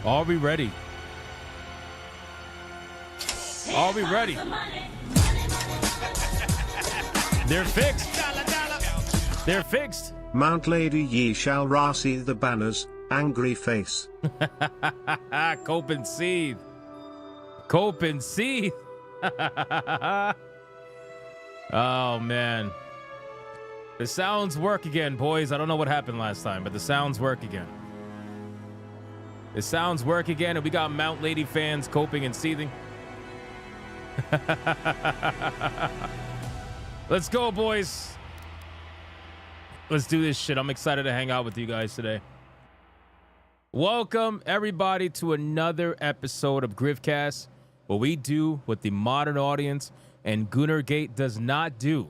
Are we ready? Are we ready? They're fixed. They're fixed. Mount Lady, ye shall see the banners, angry face. Cope and seethe. Cope and seethe. Oh, man. The sounds work again, boys. I don't know what happened last time, but the sounds work again. The sounds work again, and we got Mount Lady fans coping and seething. Let's go, boys. Let's do this shit. I'm excited to hang out with you guys today. Welcome, everybody, to another episode of Griftcast, where we do what the modern audience and Gunnergate does not do,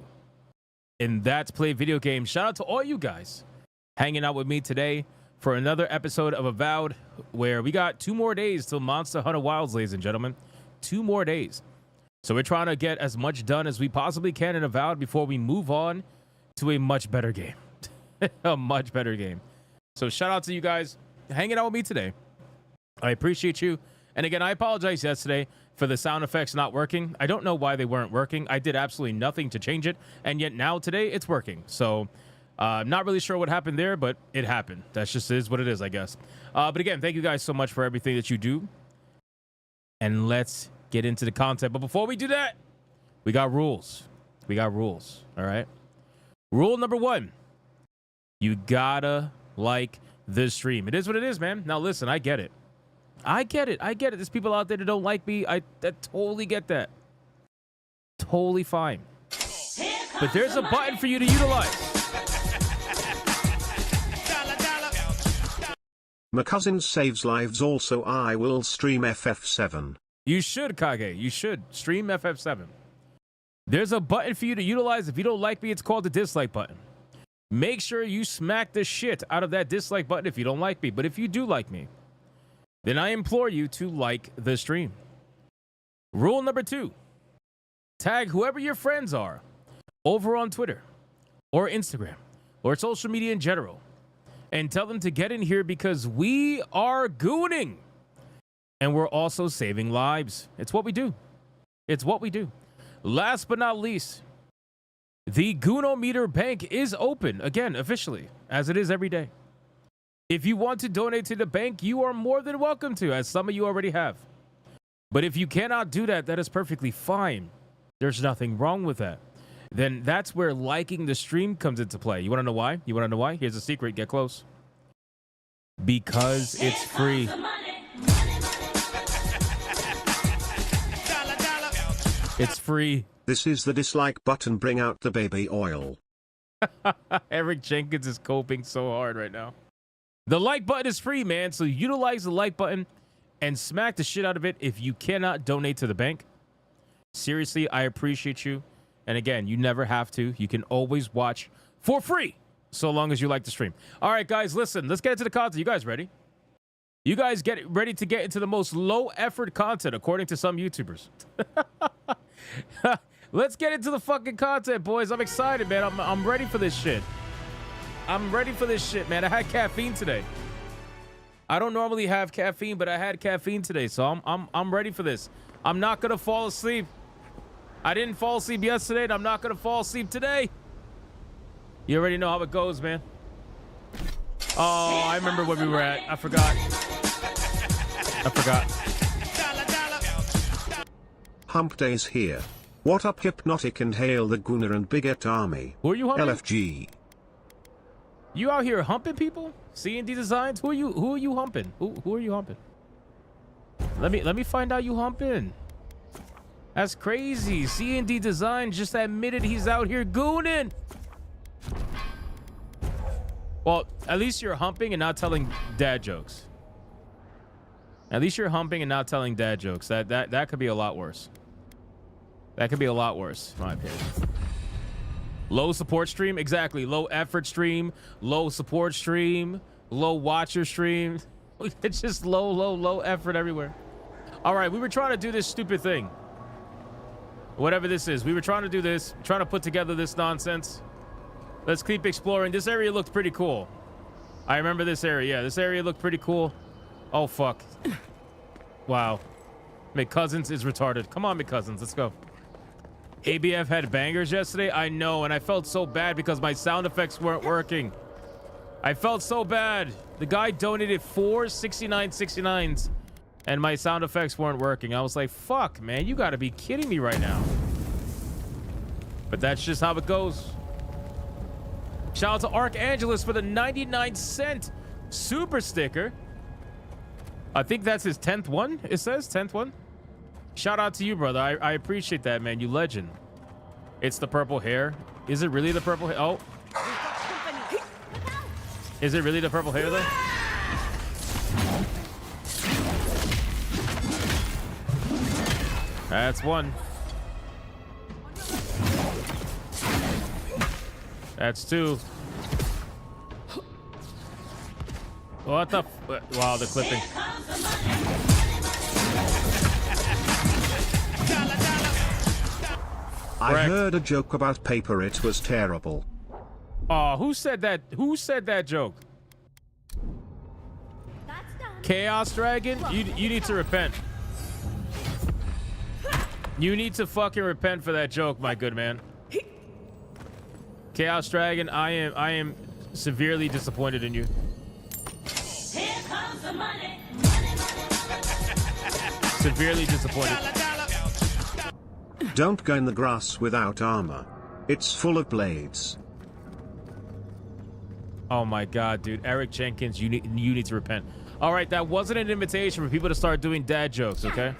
and that's play video games. Shout out to all you guys hanging out with me today for another episode of Avowed, where we got 2 more days till Monster Hunter Wilds, ladies and gentlemen. 2 more days. So we're trying to get as much done as we possibly can in Avowed before we move on to a much better game. A much better game. So shout out to you guys hanging out with me today. I appreciate you. And again, I apologize yesterday for the sound effects not working. I don't know why they weren't working. I did absolutely nothing to change it. And yet now today it's working. So not really sure what happened there, but it happened. That's just is what it is, I guess. But again, thank you guys so much for everything that you do. And let's get into the content. But before we do that, we got rules. We got rules. All right. Rule number 1. You gotta like the stream. It is what it is, man. Now listen, I get it. I get it. I get it. There's people out there that don't like me. I totally get that. Totally fine. But there's a button for you to utilize. McCuzzins saves lives. Also, I will stream FF7. You should, Kage. You should stream FF7. There's a button for you to utilize. If you don't like me, it's called the dislike button. Make sure you smack the shit out of that dislike button if you don't like me. But if you do like me, then I implore you to like the stream. Rule number 2. Tag whoever your friends are over on Twitter or Instagram or social media in general and tell them to get in here because we are gooning. And we're also saving lives. It's what we do. It's what we do. Last but not least, the Goonometer Bank is open again, officially, as it is every day. If you want to donate to the bank, you are more than welcome to, as some of you already have. But if you cannot do that, that is perfectly fine. There's nothing wrong with that. Then that's where liking the stream comes into play. You want to know why? You want to know why? Here's a secret. Get close. Because it's free. It's free. This is the dislike button. Bring out the baby oil. Eric Jenkins is coping so hard right now. The like button is free, man. So utilize the like button and smack the shit out of it if you cannot donate to the bank. Seriously, I appreciate you. And again, you never have to. You can always watch for free so long as you like the stream. All right, guys, listen. Let's get into the content. You guys ready? You guys get ready to get into the most low-effort content, according to some YouTubers. Let's get into the fucking content, boys. I'm excited, man. I'm ready for this shit. I'm ready for this shit, man. I had caffeine today. I don't normally have caffeine, but I had caffeine today, so I'm ready for this. I'm not gonna fall asleep. I didn't fall asleep yesterday, and I'm not gonna fall asleep today. You already know how it goes, man. Oh, I remember where we were at. I forgot. Hump Day's here. What up, Hypnotic, and hail the Gunnar and Bigot Army. Who are you humping? LFG. You out here humping people? C&D Designs? Who are you humping? Who are you humping? Let me find out you humping. That's crazy. C&D Design just admitted he's out here gooning. Well, at least you're humping and not telling dad jokes. At least you're humping and not telling dad jokes. That could be a lot worse. That could be a lot worse, in my opinion. Low support stream? Exactly. Low effort stream. Low support stream. Low watcher stream. It's just low effort everywhere. All right, we were trying to do this stupid thing. Whatever this is. We were trying to do this. Trying to put together this nonsense. Let's keep exploring. This area looked pretty cool. I remember this area. Yeah, this area looked pretty cool. Oh, fuck. Wow. McCuzzins is retarded. Come on, McCuzzins. Let's go. ABF had bangers yesterday. I know, and I felt so bad because my sound effects weren't working. I felt so bad. The guy donated 4 69.69s, and my sound effects weren't working. I was like, fuck, man. You got to be kidding me right now. But that's just how it goes. Shout out to Archangelus for the 99-cent super sticker. I think that's his 10th one. It says 10th one. Shout out to you, brother. I appreciate that, man. You legend. It's the purple hair. Is it really the purple hair? Oh. Is it really the purple hair, though? That's one. That's two. What the? Wow, the clipping. I heard a joke about paper. It was terrible. Oh, who said that? Who said that joke? Chaos Dragon? You need to repent. You need to fucking repent for that joke, my good man. Chaos Dragon, I am severely disappointed in you. Here comes the money. Severely disappointed. Don't go in the grass without armor. It's full of blades. Oh my god, dude. Eric Jenkins, you need to repent. All right, that wasn't an invitation for people to start doing dad jokes, okay?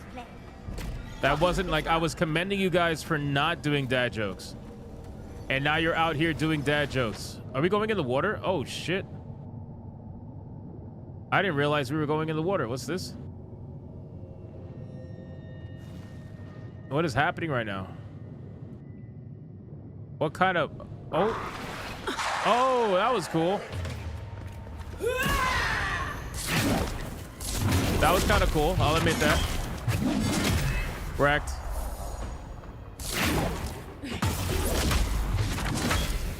That wasn't like I was commending you guys for not doing dad jokes. And now you're out here doing dad jokes. Are we going in the water? Oh, shit. I didn't realize we were going in the water. What's this? What is happening right now? What kind of... Oh. Oh, that was cool. That was kind of cool. I'll admit that. Wrecked.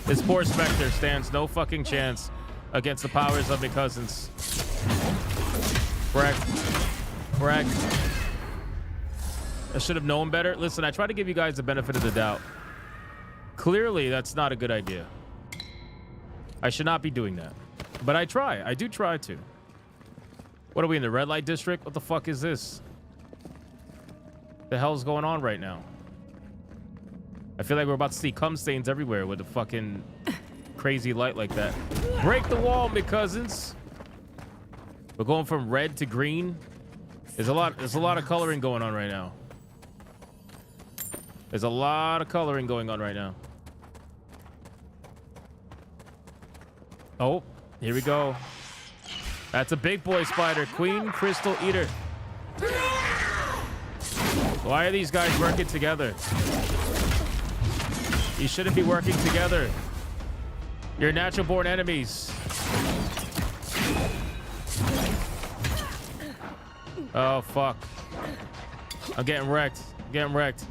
This poor Spectre stands no fucking chance against the powers of McCuzzins. Wrecked. Wrecked. I should have known better. Listen, I try to give you guys the benefit of the doubt. Clearly, that's not a good idea. I should not be doing that. But I try. I do try to. What are we in the red light district? What the fuck is this? The hell's going on right now? I feel like we're about to see cum stains everywhere with a fucking crazy light like that. Break the wall, McCuzzins. We're going from red to green. There's a lot of coloring going on right now. There's a lot of coloring going on right now. Oh, here we go. That's a big boy spider. Queen Crystal Eater. Why are these guys working together? You shouldn't be working together. You're natural born enemies. Oh, fuck. I'm getting wrecked. Getting wrecked.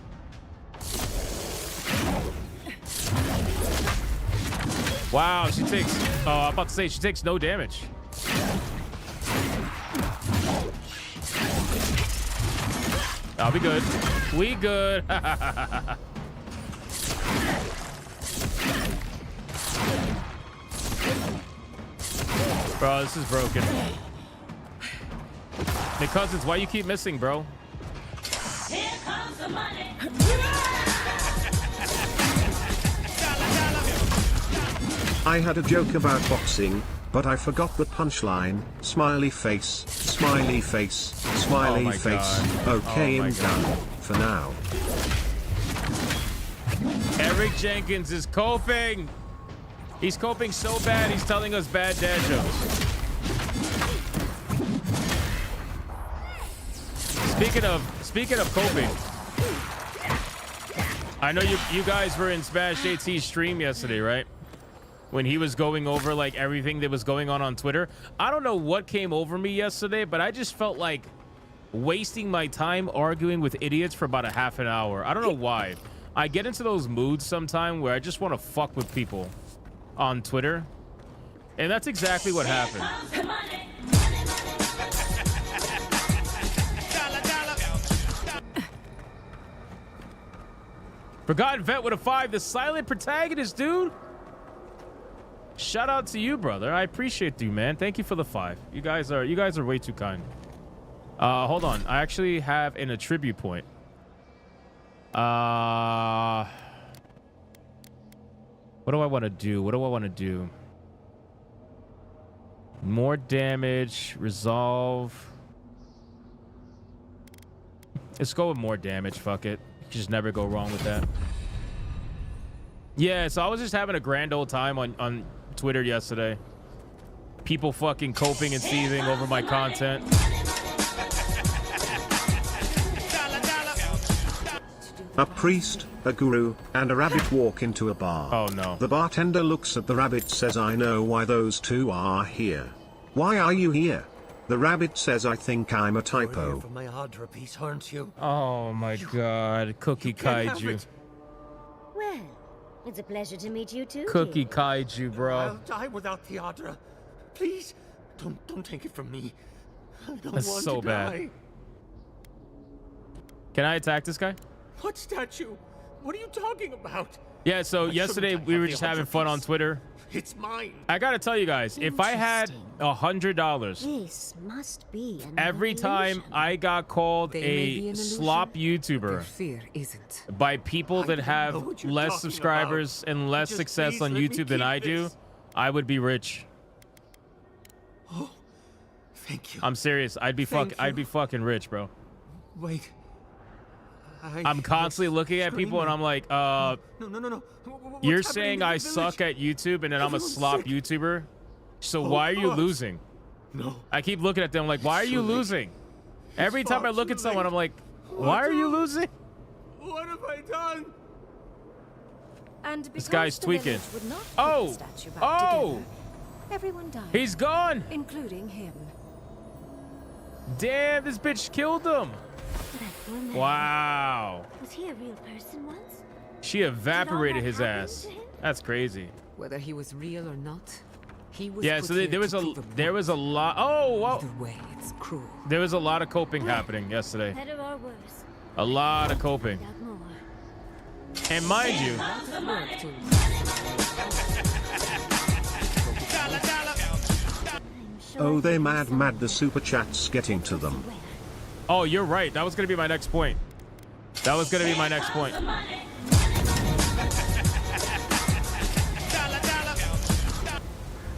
Wow, she takes... Oh, I'm about to say she takes no damage. Oh, we good. We good. Bro, this is broken. McCuzzins, why you keep missing, bro? Here comes the money. I had a joke about boxing, but I forgot the punchline. Smiley face, smiley face, smiley my face. God. Okay, Oh my I'm done for now. Eric Jenkins is coping. He's coping so bad, he's telling us bad dad jokes. Speaking of coping, I know you guys were in Smash JT's stream yesterday, right? When he was going over like everything that was going on Twitter. I don't know what came over me yesterday, but I just felt like wasting my time arguing with idiots for about a half an hour. I don't know why. I get into those moods sometime where I just want to fuck with people on Twitter. And that's exactly what happened. Forgotten Vet with a 5, the silent protagonist, dude. Shout out to you, brother. I appreciate you, man. Thank you for the 5. You guys are way too kind. Hold on. I actually have an attribute point. What do I want to do? What do I want to do? More damage, resolve. Let's go with more damage. Fuck it. You can just never go wrong with that. Yeah, so I was just having a grand old time on Twitter yesterday. People fucking coping and seething over my content. A priest, a guru, and a rabbit walk into a bar. Oh no. The bartender looks at the rabbit, says, I know why those two are here. Why are you here? The rabbit says, I think I'm a You're typo. here for my Adra piece, aren't you? Oh my god. Cookie can't have Kaiju. it. Well, it's a pleasure to meet you too. Cookie dear. Kaiju, bro. I'll die without the Adra. Please, don't take it from me. I don't That's want so to bad. die. Can I attack this guy? What statue? What are you talking about? Yeah, so Why yesterday shouldn't I we have were the just having Adra fun on piece? Twitter. It's mine. I gotta tell you guys, if I had $100 This must be an every time illusion. I got called They may be an a illusion, slop Their YouTuber fear isn't. by people that I don't know have what you're less talking subscribers about. and less Just success please on let me YouTube than keep I do, this. I would be rich. Oh, thank you. I'm serious. I'd be Thank you. fucking rich, bro. Wait. I'm constantly looking at people and I'm like, No. you're saying I suck at YouTube and then I'm a Everyone's slop sick. YouTuber? So Oh, why are you God. losing? No. I keep looking at them like, why are you too late. losing? Every time I far look too at someone, late. I'm like, why are you losing? What have I done? And This because guy's the tweaking. village would not put Oh! the statue back Oh! together, everyone died. He's gone. including him. Damn, this bitch killed him. That poor man. Wow. Was he a real person once? She evaporated that his happen ass. to him? That's crazy. Whether he was real or not, he was Yeah, put so here there was to a prove there was a point. lot. Oh, well, Either way, it's cruel. there was a lot of coping happening yesterday. Better or worse? A lot of coping. Without more. And mind you, Lots of work to Oh, they mad, the super chat's getting to them. oh, you're right. That was gonna be my next point. That was gonna be my next point.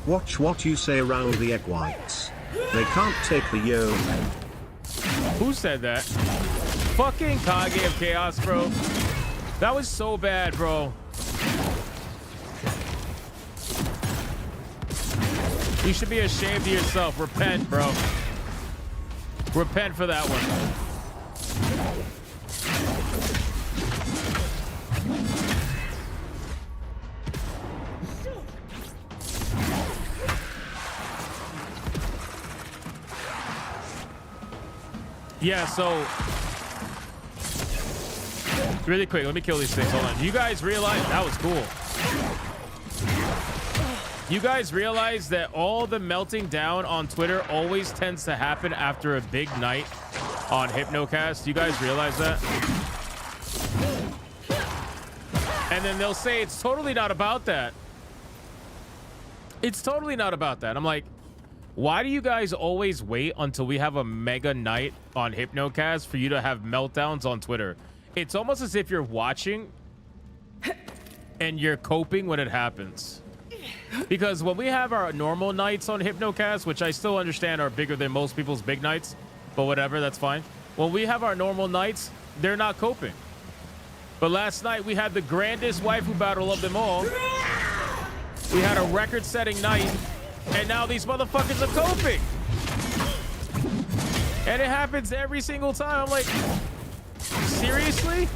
Watch what you say around the egg whites. They can't take the yo. Who said that? Fucking Kage of Chaos, bro. That was so bad, bro. You should be ashamed of yourself. Repent, bro. Repent for that one. Yeah, so really quick, let me kill these things. Hold on. Do you guys realize that was cool? You guys realize that all the melting down on Twitter always tends to happen after a big night on Hypnocast? You guys realize that? And then they'll say it's totally not about that. It's totally not about that. I'm like, why do you guys always wait until we have a mega night on Hypnocast for you to have meltdowns on Twitter? It's almost as if you're watching and you're coping when it happens. Because when we have our normal nights on Hypnocast, which I still understand are bigger than most people's big nights, but whatever, that's fine. When we have our normal nights, they're not coping. But last night we had the grandest waifu battle of them all. We had a record-setting night. And now these motherfuckers are coping. And it happens every single time. I'm like, seriously?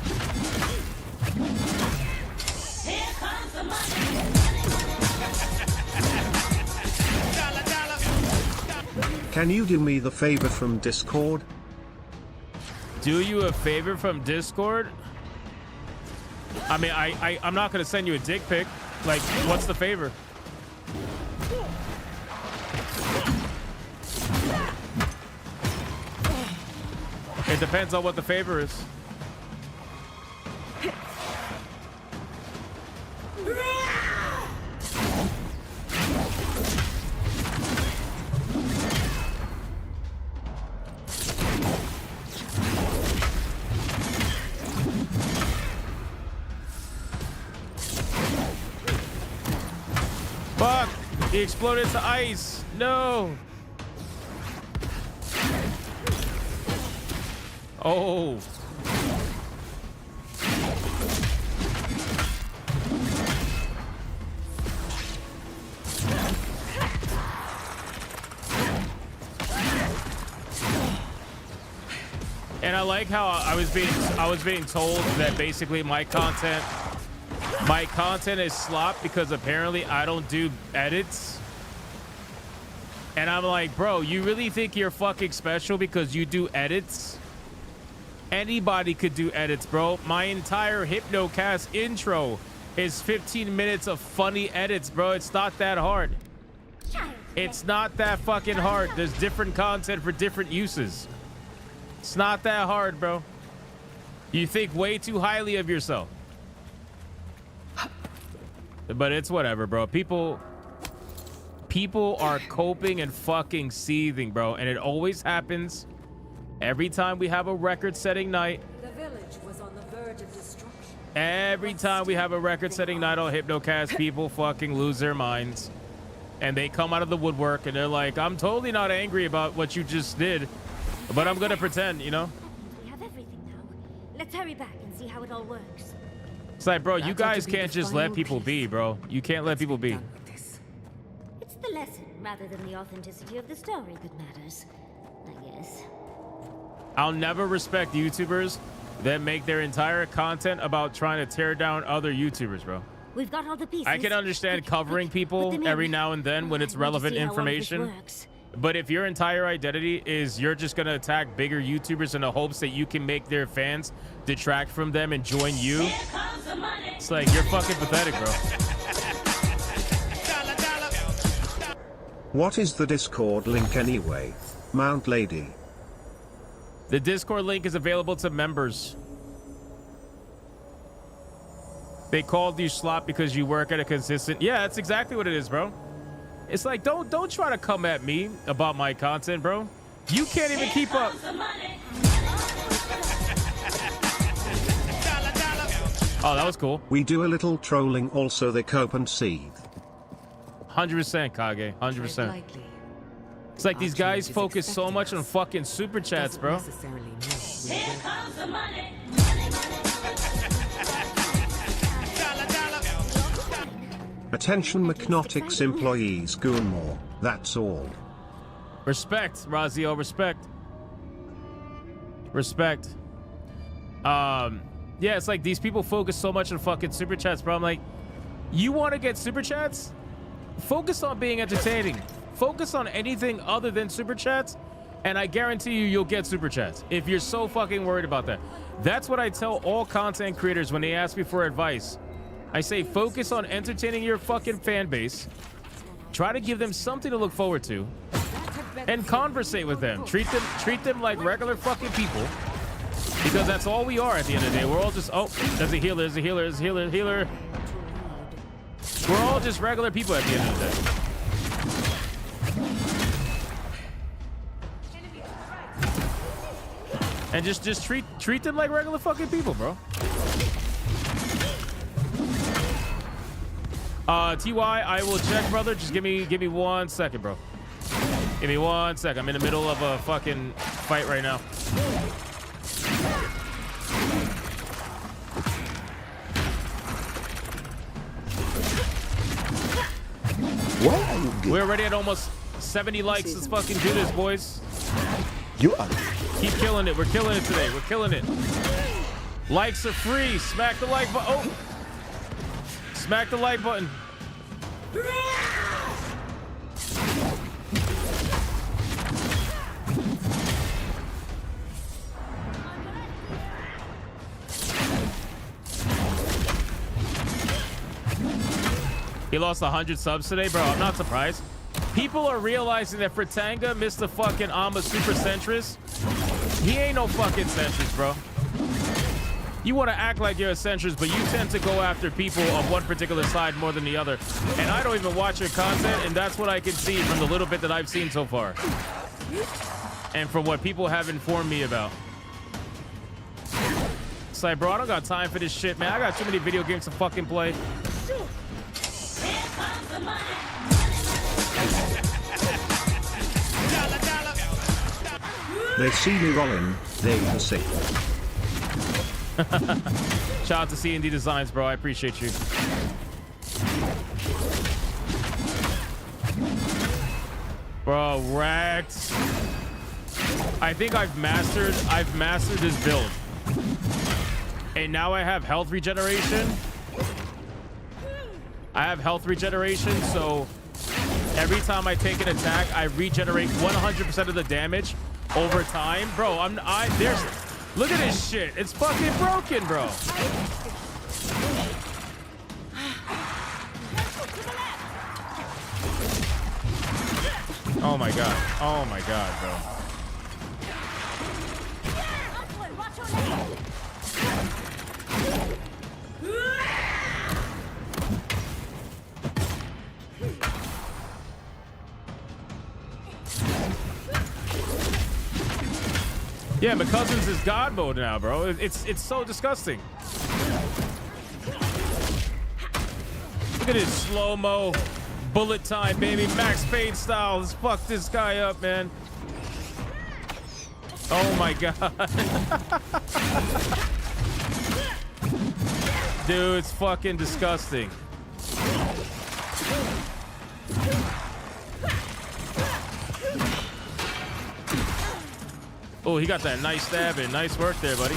Here comes the money. Can you do me the favor from Discord? Do you a favor from Discord? I mean, I'm not going to send you a dick pic. Like, what's the favor? It depends on what the favor is. Fuck! He exploded to ice. No. Oh. And I like how I was being told that basically my content is slop because apparently I don't do edits. And I'm like, bro, you really think you're fucking special because you do edits? Anybody could do edits, bro. My entire Hypnocast intro is 15 minutes of funny edits, bro. It's not that hard. It's not that fucking hard. There's different content for different uses. It's not that hard, bro. You think way too highly of yourself. But it's whatever, bro. People are coping and fucking seething, bro. And it always happens every time we have a record-setting night. The village was on the verge of destruction. Every time we have a record-setting night on Hypnocast, people fucking lose their minds. And they come out of the woodwork and they're like, I'm totally not angry about what you just did, but I'm gonna pretend, you know? We have everything now. Let's hurry back and see how it all works. It's like, bro, you That's guys to be can't the just let final people piece. be, bro. You can't let people be. Done with this. It's the lesson rather than the authenticity of the story that matters, I guess. I'll never respect YouTubers that make their entire content about trying to tear down other YouTubers, bro. We've got all the pieces. I can understand Quick, covering quick, people put them every in. now and then when it's I want to relevant see how all of this information. works. But if your entire identity is you're just gonna attack bigger YouTubers in the hopes that you can make their fans detract from them and join you, Here comes the money. it's like you're fucking pathetic, bro. What is the Discord link anyway? Mount Lady. The Discord link is available to members. They called you slop because you work at a consistent. Yeah, that's exactly what it is, bro. It's like don't try to come at me about my content, bro. You can't even keep up. Comes the money. Oh, that was cool. We do a little trolling also, they cope and seethe. 100% Kage, 100%. Lightly. It's like these Our guys change is focus so expecting much on us. fucking super chats, Doesn't bro. necessarily mean we Here will. comes the money. Money, money. Attention McNautics employees, goon more. That's all. Respect, Razio, respect. Respect. Yeah, it's like these people focus so much on fucking super chats, bro. I'm like, you want to get super chats? Focus on being entertaining. Focus on anything other than super chats, and I guarantee you'll get super chats if you're so fucking worried about that. That's what I tell all content creators when they ask me for advice. I say focus on entertaining your fucking fan base. Try to give them something to look forward to, and conversate with them. Treat them like regular fucking people, because that's all we are at the end of the day. We're all just, oh, there's a healer, there's a healer, there's a healer, healer. We're all just regular people at the end of the day. And just treat them like regular fucking people, bro. TY, I will check, brother. Just give me 1 second, bro. Give me 1 second. I'm in the middle of a fucking fight right now. Why are you gay? We're already at almost 70 likes. Let's fucking do this, boys. You are. Keep killing it. We're killing it today. We're killing it. Likes are free. Smack the like button. Oh. Smack the like button. He lost 100 subs today, bro. I'm not surprised. People are realizing that Fratanga missed the fucking Amma Super Centrist. He ain't no fucking centrist, bro. You want to act like you're a centrist, but you tend to go after people of one particular side more than the other. And I don't even watch your content, and that's what I can see from the little bit that I've seen so far. And from what people have informed me about. It's like, bro, I don't got time for this shit, man. I got too many video games to fucking play. Here comes the money. They see me rolling, they are sick. Shout out to C&D Designs, bro. I appreciate you. Bro, wrecked. I think I've mastered this build. And now I have health regeneration. I have health regeneration, so every time I take an attack, I regenerate 100% of the damage over time. Bro, look at this shit. It's fucking broken, bro. Oh my god. Oh my god, bro. Yeah, McCuzzins is God mode now, bro. It's so disgusting. Look at this slow-mo bullet time, baby. Max Payne style. Let's fuck this guy up, man. Oh my god. Dude, it's fucking disgusting. Oh, he got that nice stab in. Nice work there, buddy.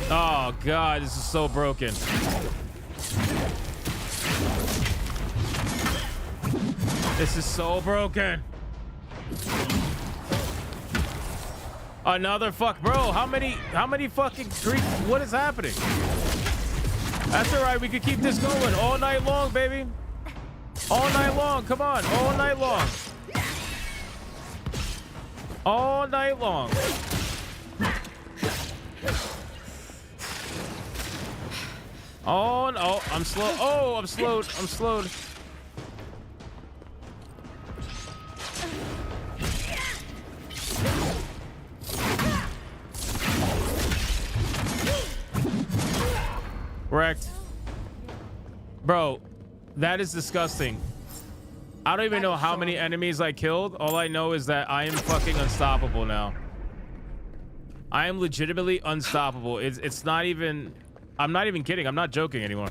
Oh, God, this is so broken. This is so broken. Another fuck, bro. How many fucking Greek? What is happening? That's all right. We could keep this going all night long, baby. All night long. Come on. All night long. All night long. Oh, no. I'm slow. Oh, I'm slowed. I'm slowed. Correct. Bro, that is disgusting. I don't even know how many enemies I killed. All I know is that I am fucking unstoppable now. I am legitimately unstoppable. It's not even... I'm not even kidding. I'm not joking anymore.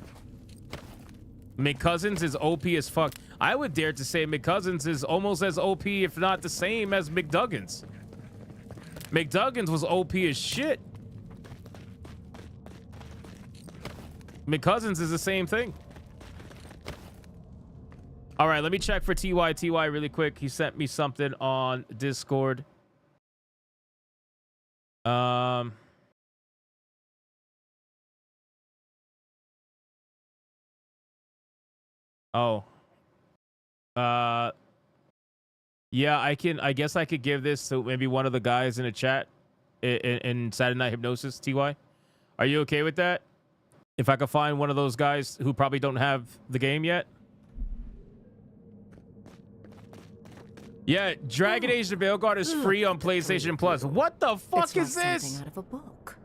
McCuzzins is OP as fuck. I would dare to say McCuzzins is almost as OP, if not the same, as McDuggins. McDuggins was OP as shit. McCuzzins is the same thing. All right, let me check for TY really quick. He sent me something on Discord. Oh. Yeah, I guess I could give this to maybe one of the guys in the chat in Saturday Night Hypnosis, TY. Are you okay with that? If I could find one of those guys who probably don't have the game yet? Yeah, Dragon Age the Veilguard is free on PlayStation Plus. What the fuck is this? Out of a book.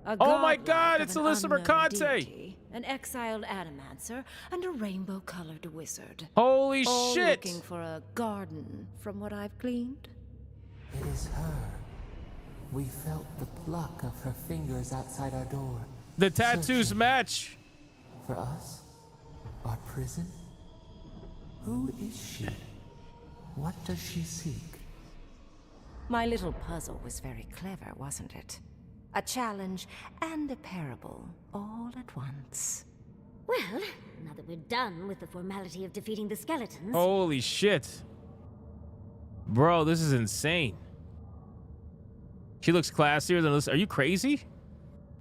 Oh my god, it's Alyssa Mercante. An exiled animancer and a rainbow-colored wizard. Holy all shit. Looking for a garden, from what I've gleaned. It is her. We felt the pluck of her fingers outside our door. The tattoos Searching. match. For us? Our prison? Who is she? What does she seek? My little puzzle was very clever, wasn't it? A challenge and a parable, all at once. Well, now that we're done with the formality of defeating the skeletons... Holy shit. Bro, this is insane. She looks classier than Alyssa. Are you crazy?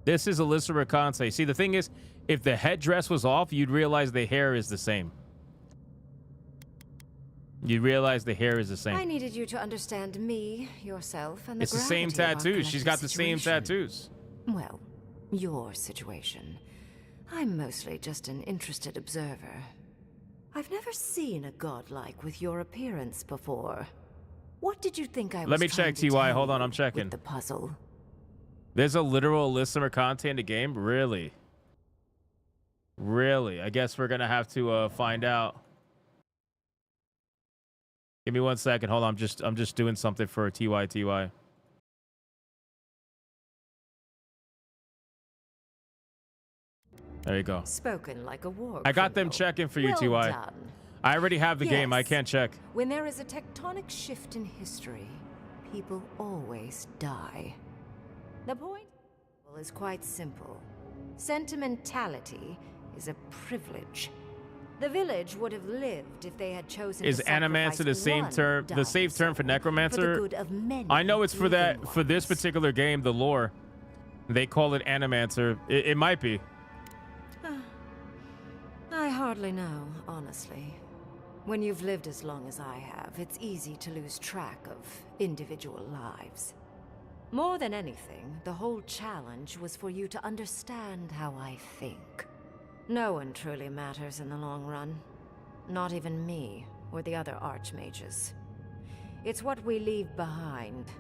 This is Alyssa Mercante. See, the thing is, if the headdress was off, you'd realize the hair is the same. You realize the hair is the same. I needed you to understand me, yourself, and the It's the same gravity of our tattoos. She's got the same collective tattoos. situation. Well, your situation. I'm mostly just an interested observer. I've never seen a godlike with your appearance before. What did you think I was Let me trying check, to TY. tell Hold on, you I'm checking. with the puzzle? There's a literal Alyssa Mercante in the game? Really? Really? I guess we're gonna have to find out. Give me 1 second. Hold on. I'm just doing something for TY. There you go. Spoken like a war I got them criminal. checking for you, Well TY. done. I already have the game. I Yes. can't check. When there is a tectonic shift in history, people always die. The point is quite simple. Sentimentality is a privilege. The village would have lived if they had chosen Is to sacrifice animancer the same one term, the dying safe term for soul necromancer? the good of many I know it's for that, living for this ones. particular game, the lore. They call it animancer. It might be. I hardly know, honestly. When you've lived as long as I have, it's easy to lose track of individual lives. More than anything, the whole challenge was for you to understand how I think. No one truly matters in the long run. Not even me, or the other archmages. It's what we leave behind.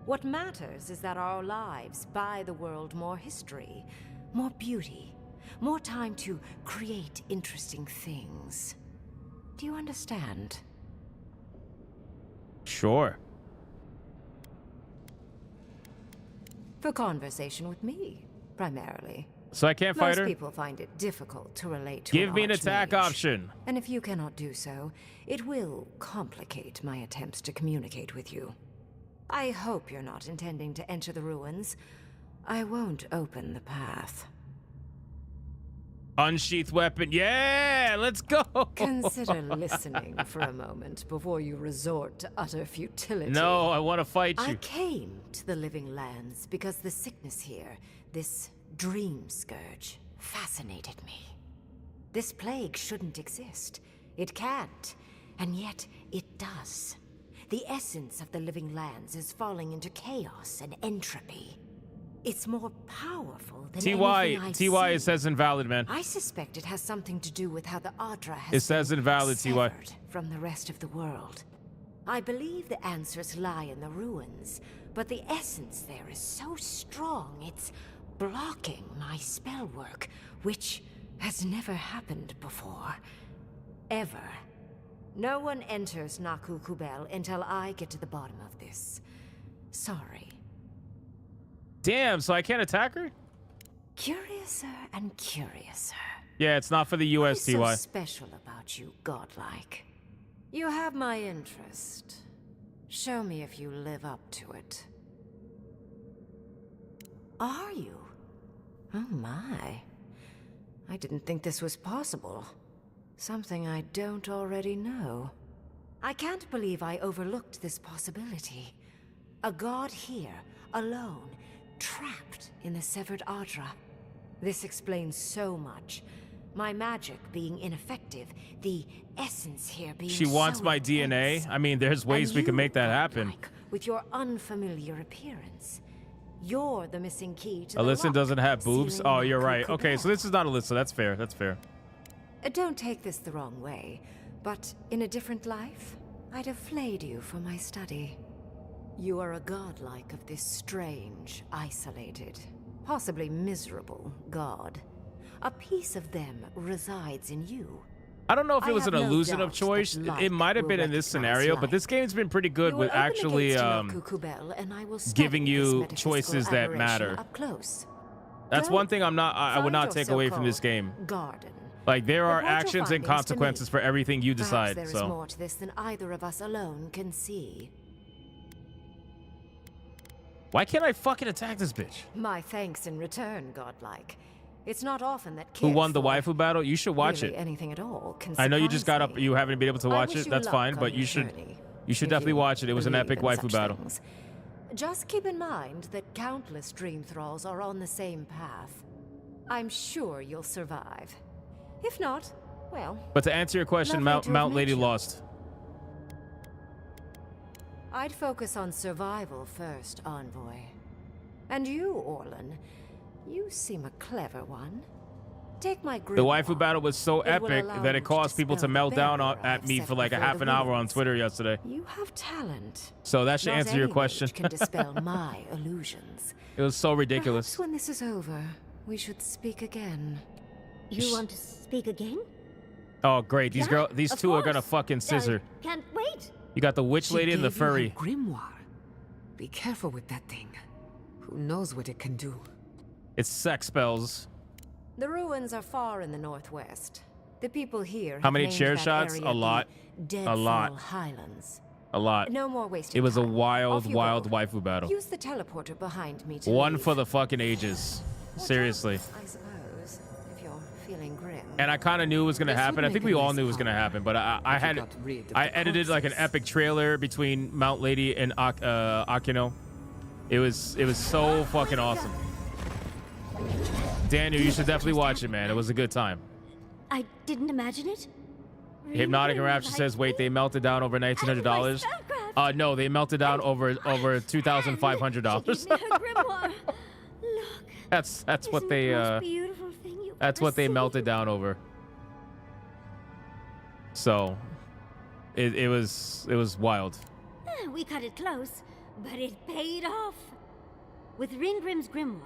What matters is that our lives buy the world more history, more beauty, more time to create interesting things. Do you understand? Sure. For conversation with me, primarily. So I can't fight Most her? people find it difficult to relate to Give me an attack archmage. option. And if you cannot do so, it will complicate my attempts to communicate with you. I hope you're not intending to enter the ruins. I won't open the path. Unsheath weapon. Yeah, let's go. Consider listening for a moment before you resort to utter futility. No, I want to fight I you. came to the Living Lands because the sickness here, this dream scourge, fascinated me. This plague shouldn't exist. It can't, and yet it does. The essence of the Living Lands is falling into chaos and entropy. It's more powerful than anything I see. TY, it says invalid, man. I suspect it has something to do with how the Adra has It says been invalid, TY. severed from the rest of the world. I believe the answers lie in the ruins, but the essence there is so strong, it's blocking my spell work, which has never happened before. Ever. No one enters Naku Kubel until I get to the bottom of this. Sorry. Damn, so I can't attack her? Curiouser and curiouser. Yeah, it's not for the What US, is so TY. special about you, godlike? You have my interest. Show me if you live up to it. Are you? Oh my. I didn't think this was possible. Something I don't already know. I can't believe I overlooked this possibility. A god here, alone, trapped in the severed Adra. This explains so much. My magic being ineffective, the essence here being She wants so my intense. DNA. I mean, there's ways And we can you, make that happen. godlike, with your unfamiliar appearance. You're the missing key to the Alyssa lock, doesn't have boobs. sealing Oh, you're Naku right. Okay, so Kubel. this is not Alyssa. That's fair. That's fair. Don't take this the wrong way, but in a different life, I'd have flayed you for my study. You are a godlike of this strange, isolated, possibly miserable god. A piece of them resides in you. I don't know if it I was an have no illusion doubt of choice. that It light might have will been in this recognize scenario, but light. this game's been pretty good You with will open the actually gates to Naku Kubel, and I will study giving this you metaphysical choices that aberration matter. Up close. That's Go. one thing I would Find not your take away from this so-called game. Garden. Like, there are Report your actions and findings to consequences me. for everything you Perhaps decide. there is So more to this than either of us alone can see. why can't I fucking attack this bitch? My thanks in return, godlike. It's not often that Who kids won the or waifu battle? You should watch really it. anything at all can I know you just surprise got up. me. You haven't been able to I watch wish it. you That's luck fine, on but your you should journey, definitely if you watch it. It was an believe epic in waifu such battle. things. Just keep in mind that countless dream thralls are on the same path. I'm sure you'll survive. If not, well, But to answer your question, Lovely to have Mount met Lady you. lost. I'd focus on survival first, Envoy. And you, Orlan, you seem a clever one. Take my The waifu grimoire. battle was so It will epic allow that you it caused people to dispel the melt down barrier at I've me set for like a before half the an hour on ruins. Twitter yesterday. You have talent. So that should Not answer your any question. mage can dispel my illusions. It was so ridiculous. Perhaps when this is over, we should speak again. You want to speak again? Oh, great. These Yeah, these of two are gonna course. fucking scissor. Can't wait. You got the witch She lady and the gave you her furry. grimoire. Be careful with that thing. Who knows what it can do? It's sex spells. The ruins are far in the northwest. The people here How have many named chair that shots? area A the lot. Deadfall lot. Highlands. A lot. No more wasting It was a time. wild, Off you wild go. waifu battle. Use the teleporter behind me to One leave. for the fucking ages. Seriously. I suppose, if you're feeling grim. And I kind of knew it was gonna This would happen. I make think it we all less knew it was gonna hard happen. But I if you had got rid of I the edited like an corpses. epic trailer between Mount Lady and Akino. It was so fucking awesome. Daniel, you should definitely watch it, man. It was a good time. I didn't imagine it. Hypnotic and Really Rapture says, wait, they likely. melted down over $1,900. No, they melted down over $2,500. She gave me her grimoire. Look. That's what isn't they it the most beautiful thing you've that's ever what they seen? melted down over. So it was wild. We cut it close, but it paid off. With Ringrim's grimoire,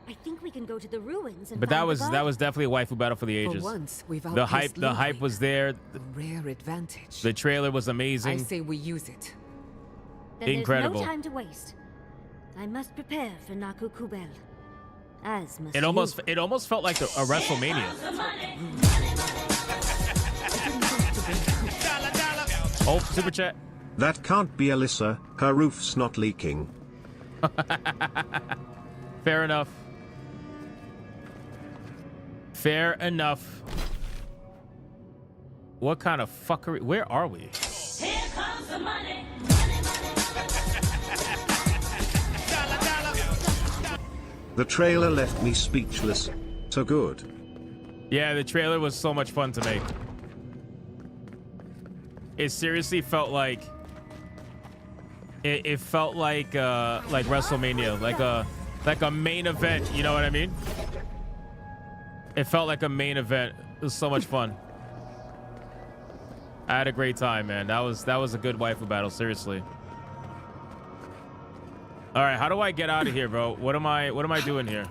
I think we can go to the ruins and But find that the was god. definitely a waifu battle for the For ages. once, we've The hype outpaced the hype Ludwig. was there. A rare advantage. The trailer was I amazing. say we use it. Then incredible. There's no time to waste. I must prepare for Naku Kubel. As must It almost felt like a WrestleMania. Oh, super chat. That can't be Alyssa, her roof's not leaking. Fair enough. Fair enough. What kind of fuckery? Where are we? Here comes the money. The trailer left me speechless. So good. Yeah, the trailer was so much fun to make. It seriously felt like it felt like WrestleMania, like a main event, you know what I mean? It felt like a main event. It was so much fun. I had a great time, man. That was a good waifu battle, seriously. All right, how do I get out of here, bro? What am I doing here?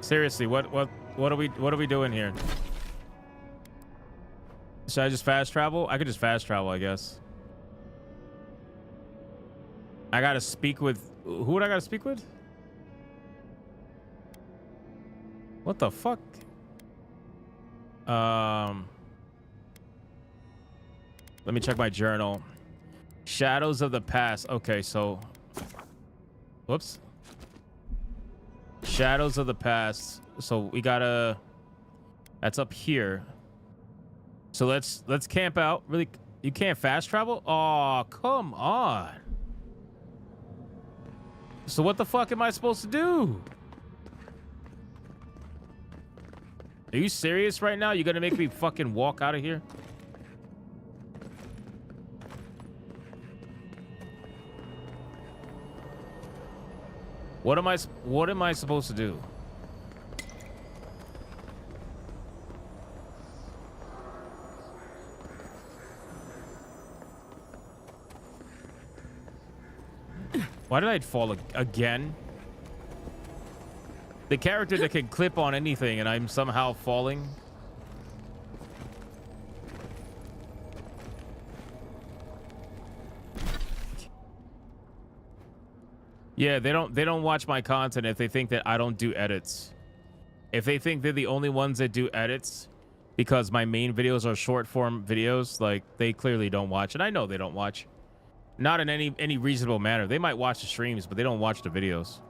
Seriously, what are we doing here? Should I just fast travel? I could just fast travel, I guess. I gotta speak with... Who would I gotta speak with? What the fuck? Let me check my journal. Shadows of the past. Okay, so... Whoops. Shadows of the past. So we gotta... That's up here. So let's camp out. Really, you can't fast travel? Oh, come on. So what the fuck am I supposed to do? Are you serious right now? You gonna make me fucking walk out of here? What am I supposed to do? Why did I fall again? The character that can clip on anything and I'm somehow falling. Yeah, they don't watch my content if they think that I don't do edits. If they think they're the only ones that do edits because my main videos are short form videos, like they clearly don't watch. And I know they don't watch. Not in any reasonable manner. They might watch the streams, but they don't watch the videos.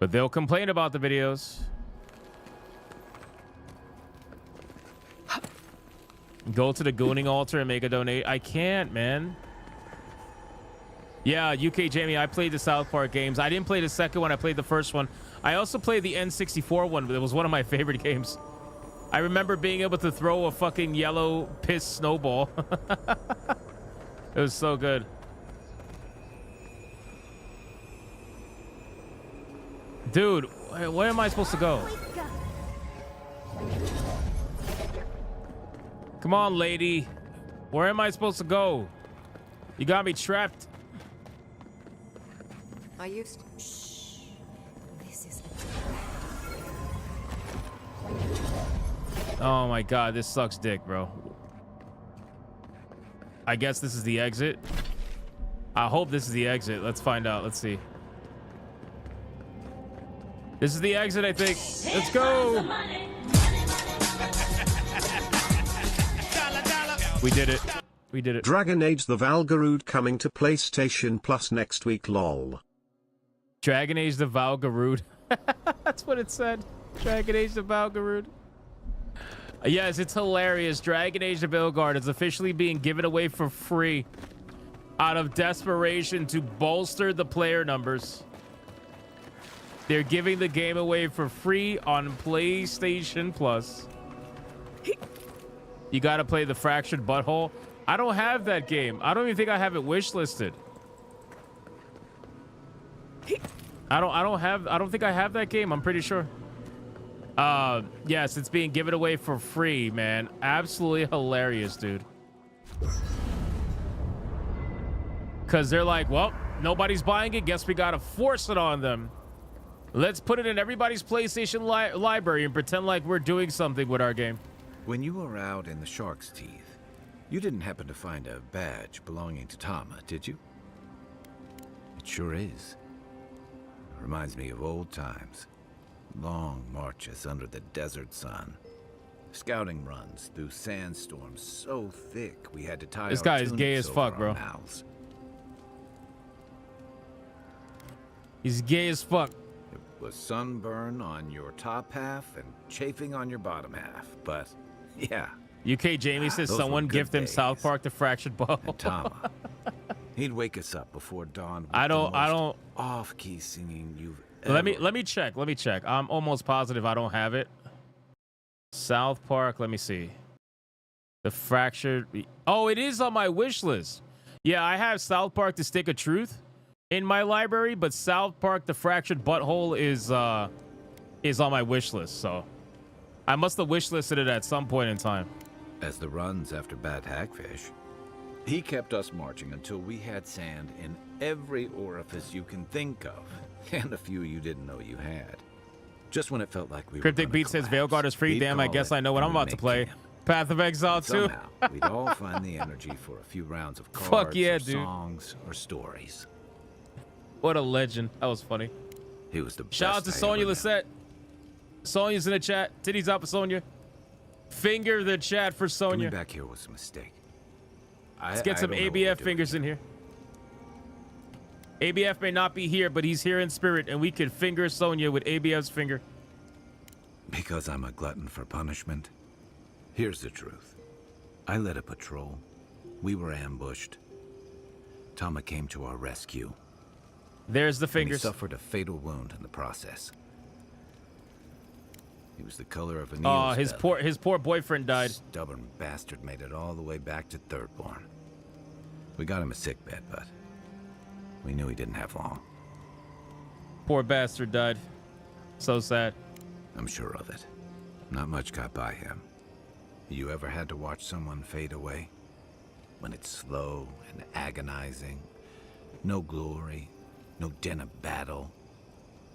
But they'll complain about the videos. Go to the Gooning altar and make a donate. I can't, man. Yeah, UK Jamie, I played the South Park games. I didn't play the second one. I played the first one. I also played the N64 one, but it was one of my favorite games. I remember being able to throw a fucking yellow piss snowball. It was so good. Dude, where am I supposed to go? Come on, lady. Where am I supposed to go? You got me trapped. I used to... Shh. This is... Oh my god, this sucks dick, bro. I guess this is the exit. I hope this is the exit. Let's find out. Let's see. This is the exit, I think. Let's go. We did it. We did it. Dragon Age the Veilguard coming to PlayStation Plus next week, lol. Dragon Age the Veilguard. That's what it said. Dragon Age the Veilguard. Yes, it's hilarious. Dragon Age the Veilguard is officially being given away for free out of desperation to bolster the player numbers. They're giving the game away for free on PlayStation Plus. You got to play the Fractured Butthole. I don't have that game. I don't even think I have it wishlisted. I don't think I have that game. I'm pretty sure. Yes, it's being given away for free, man. Absolutely hilarious, dude. Because they're like, well, nobody's buying it. Guess we got to force it on them. Let's put it in everybody's PlayStation library and pretend like we're doing something with our game. When you were out in the shark's teeth, you didn't happen to find a badge belonging to Tama, did you? It sure is. Reminds me of old times. Long marches under the desert sun. Scouting runs through sandstorms so thick we had to tie this our guy is gay tunics as fuck, over bro. our mouths. He's gay as fuck. It was sunburn on your top half and chafing on your bottom half, but yeah. UK Jamie says those someone were good gift him days. South Park the Fractured Butthole. And Tama, he'd wake us up before dawn with I don't off-key singing you've let me check. I'm almost positive I don't have it. South Park, let me see. The Fractured. Oh, it is on my wish list. Yeah, I have South Park the Stick of Truth in my library, but South Park the Fractured Butthole is on my wish list, so I must have wish listed it at some point in time. As the runs after Bad Hagfish, he kept us marching until we had sand in every orifice you can think of, and a few you didn't know you had. Just when it felt like we were Cryptic gonna Beat says collapse, Veilguard is free. he'd Damn, I call guess it I know what and I'm we'd about to make play. camp. Path of Exile And 2. somehow, we'd all find the energy for a few rounds of cards, Fuck yeah, or dude. songs, or stories. What a legend. That was funny. He was the best. Shout out to I Sonya ever knew. Lisette. Sonya's in the chat. Titties up for Sonya. Finger the chat for Sonya. Coming back here was a mistake. Let's get some ABF fingers in here. ABF may not be here, but he's here in spirit, and we could finger Sonya with ABF's finger. Because I'm a glutton for punishment. Here's the truth. I led a patrol. We were ambushed. Tama came to our rescue. There's the And he fingers. suffered a fatal wound in the process. He was the color of a Oh, needle's his poor boyfriend died. Stubborn bastard made it all the way back to Thirdborn. We got him a sickbed, but we knew he didn't have long. Poor bastard died. So sad. I'm sure of it. Not much got by him. You ever had to watch someone fade away? When it's slow and agonizing. No glory, no din of battle,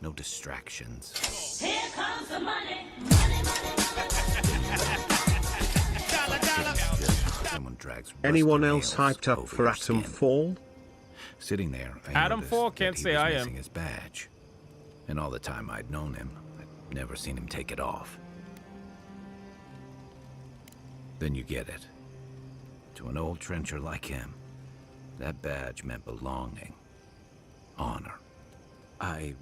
no distractions. Here comes the money. Money, money, Someone drags Anyone rusty else nails hyped up over for your Atom skin. Fall? Sitting there, I Atom noticed Fall? that Can't he say was I am. missing his badge. And all the time I'd known him, I'd never seen him take it off. Then you get it. To an old trencher like him, that badge meant belonging, honor. I'm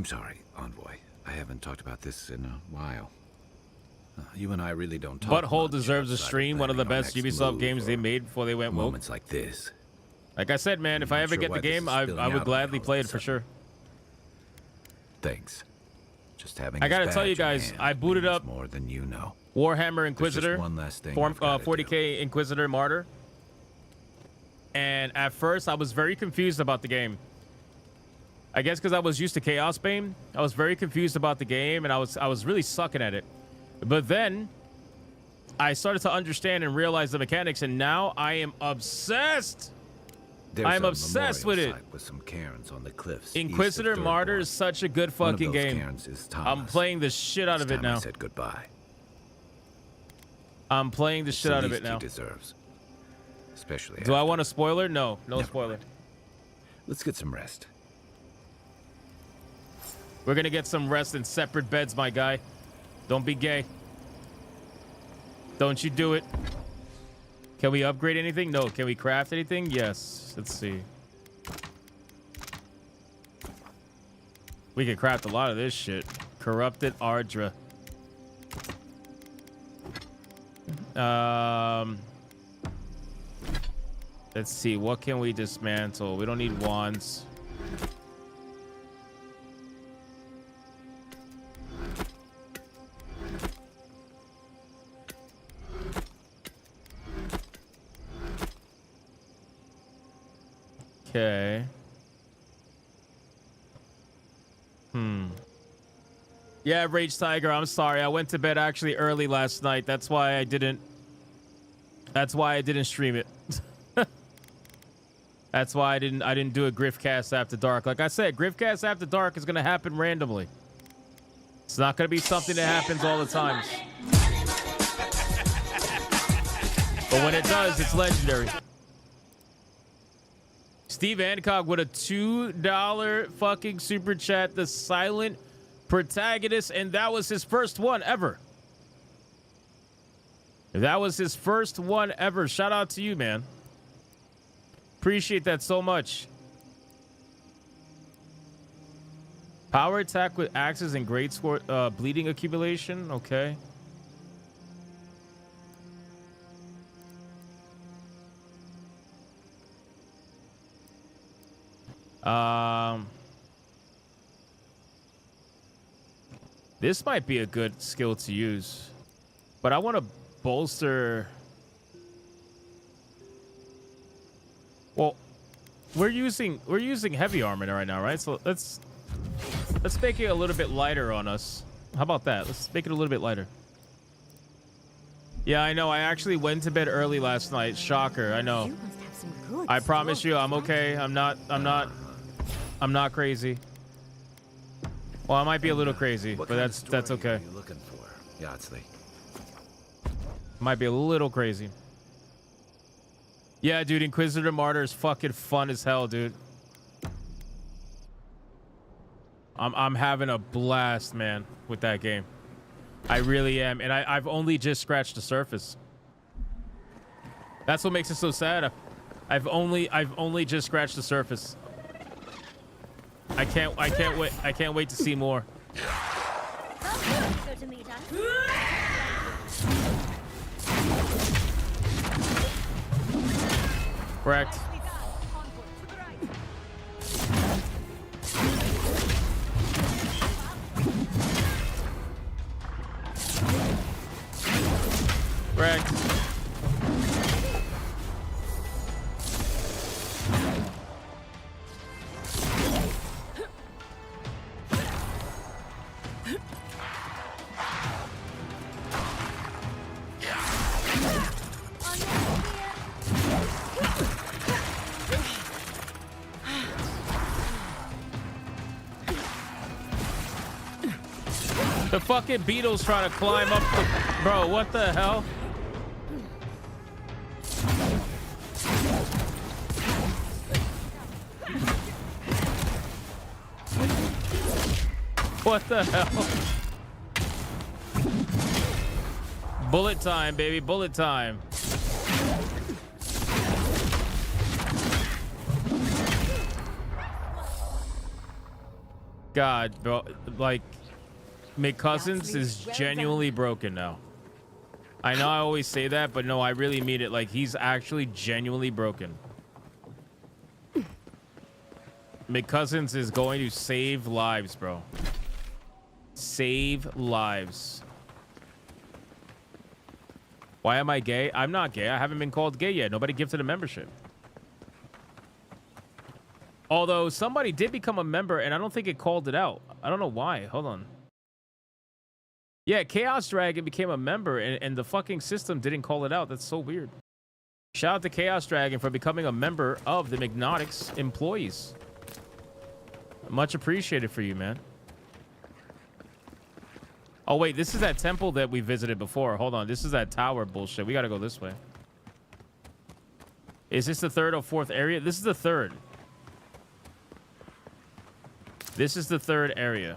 sorry, Envoy. I haven't talked about this in a while. You and I really don't talk. Butthole much deserves a outside of stream. One of the planning our best next Ubisoft move games they or made before they went woke. moments like this. Like I said, man, if I'm I not ever sure get the why this game, is I spilling would out on gladly me all play of it a for sudden. sure. Thanks. Just having I his gotta tell you badge in guys, hand I booted means up more than you know. Warhammer There's just Inquisitor, one last thing I've gotta 40k Inquisitor Martyr. And at first, I was very confused about the game. I guess because I was used to Chaos Bane, I was very confused about the game, and I was really sucking at it. But then I started to understand and realize the mechanics, and now I am obsessed. There's I'm a obsessed with memorial it. site with some cairns on the cliffs. Inquisitor Martyr is such a good fucking game. I'm playing the shit out of it now. I said goodbye. I'm playing the shit out of it now. He deserves. Especially. Do I want a spoiler? No, no Never spoiler. mind. Let's get some rest. We're gonna get some rest in separate beds, my guy. Don't be gay. Don't you do it. Can we upgrade anything? No. Can we craft anything? Yes. Let's see. We can craft a lot of this shit. Corrupted Ardra. Let's see. What can we dismantle? We don't need wands. Okay. Yeah, Rage Tiger, I'm sorry. I went to bed actually early last night. That's why I didn't stream it. That's why I didn't do a Griftcast after dark. Like I said, Griftcast after dark is going to happen randomly. It's not going to be something that happens all the time. But when it does, it's legendary. Steve Hancock with a $2 fucking super chat. The silent protagonist, and that was his first one ever. That was his first one ever. Shout out to you, man. Appreciate that so much. Power attack with axes and great score, bleeding accumulation. Okay. This might be a good skill to use, but I want to bolster. Well, we're using heavy armor right now, right? So let's make it a little bit lighter on us. How about that? Let's make it a little bit lighter. Yeah, I know. I actually went to bed early last night. Shocker. I know. You must have some good I promise you, I'm stories, okay. I'm not crazy. Well, I might be a little crazy, What but kind of that's story okay. Are you looking for, Yardsley? Might be a little crazy. Yeah, dude, Inquisitor Martyr is fucking fun as hell, dude. I'm having a blast, man, with that game. I really am, and I've only just scratched the surface. That's what makes it so sad. I've only just scratched the surface. I can't wait to see more. So to meet us. Correct. Correct. The fucking beetles trying to climb up the... Bro, what the hell? What the hell? Bullet time, baby. Bullet time. God, bro. Like... McCuzzins is genuinely broken now. I know I always say that, but no, I really mean it. Like, he's actually genuinely broken. McCuzzins is going to save lives, bro. Save lives. Why am I gay? I'm not gay. I haven't been called gay yet. Nobody gifted a membership. Although somebody did become a member, and I don't think it called it out. I don't know why. Hold on. Yeah, Chaos Dragon became a member, and the fucking system didn't call it out. That's so weird. Shout out to Chaos Dragon for becoming a member of the Hypnotic's employees. Much appreciated for you, man. Oh, wait, this is that temple that we visited before. Hold on, this is that tower bullshit. We gotta go this way. Is this the third or fourth area? This is the third. This is the third area.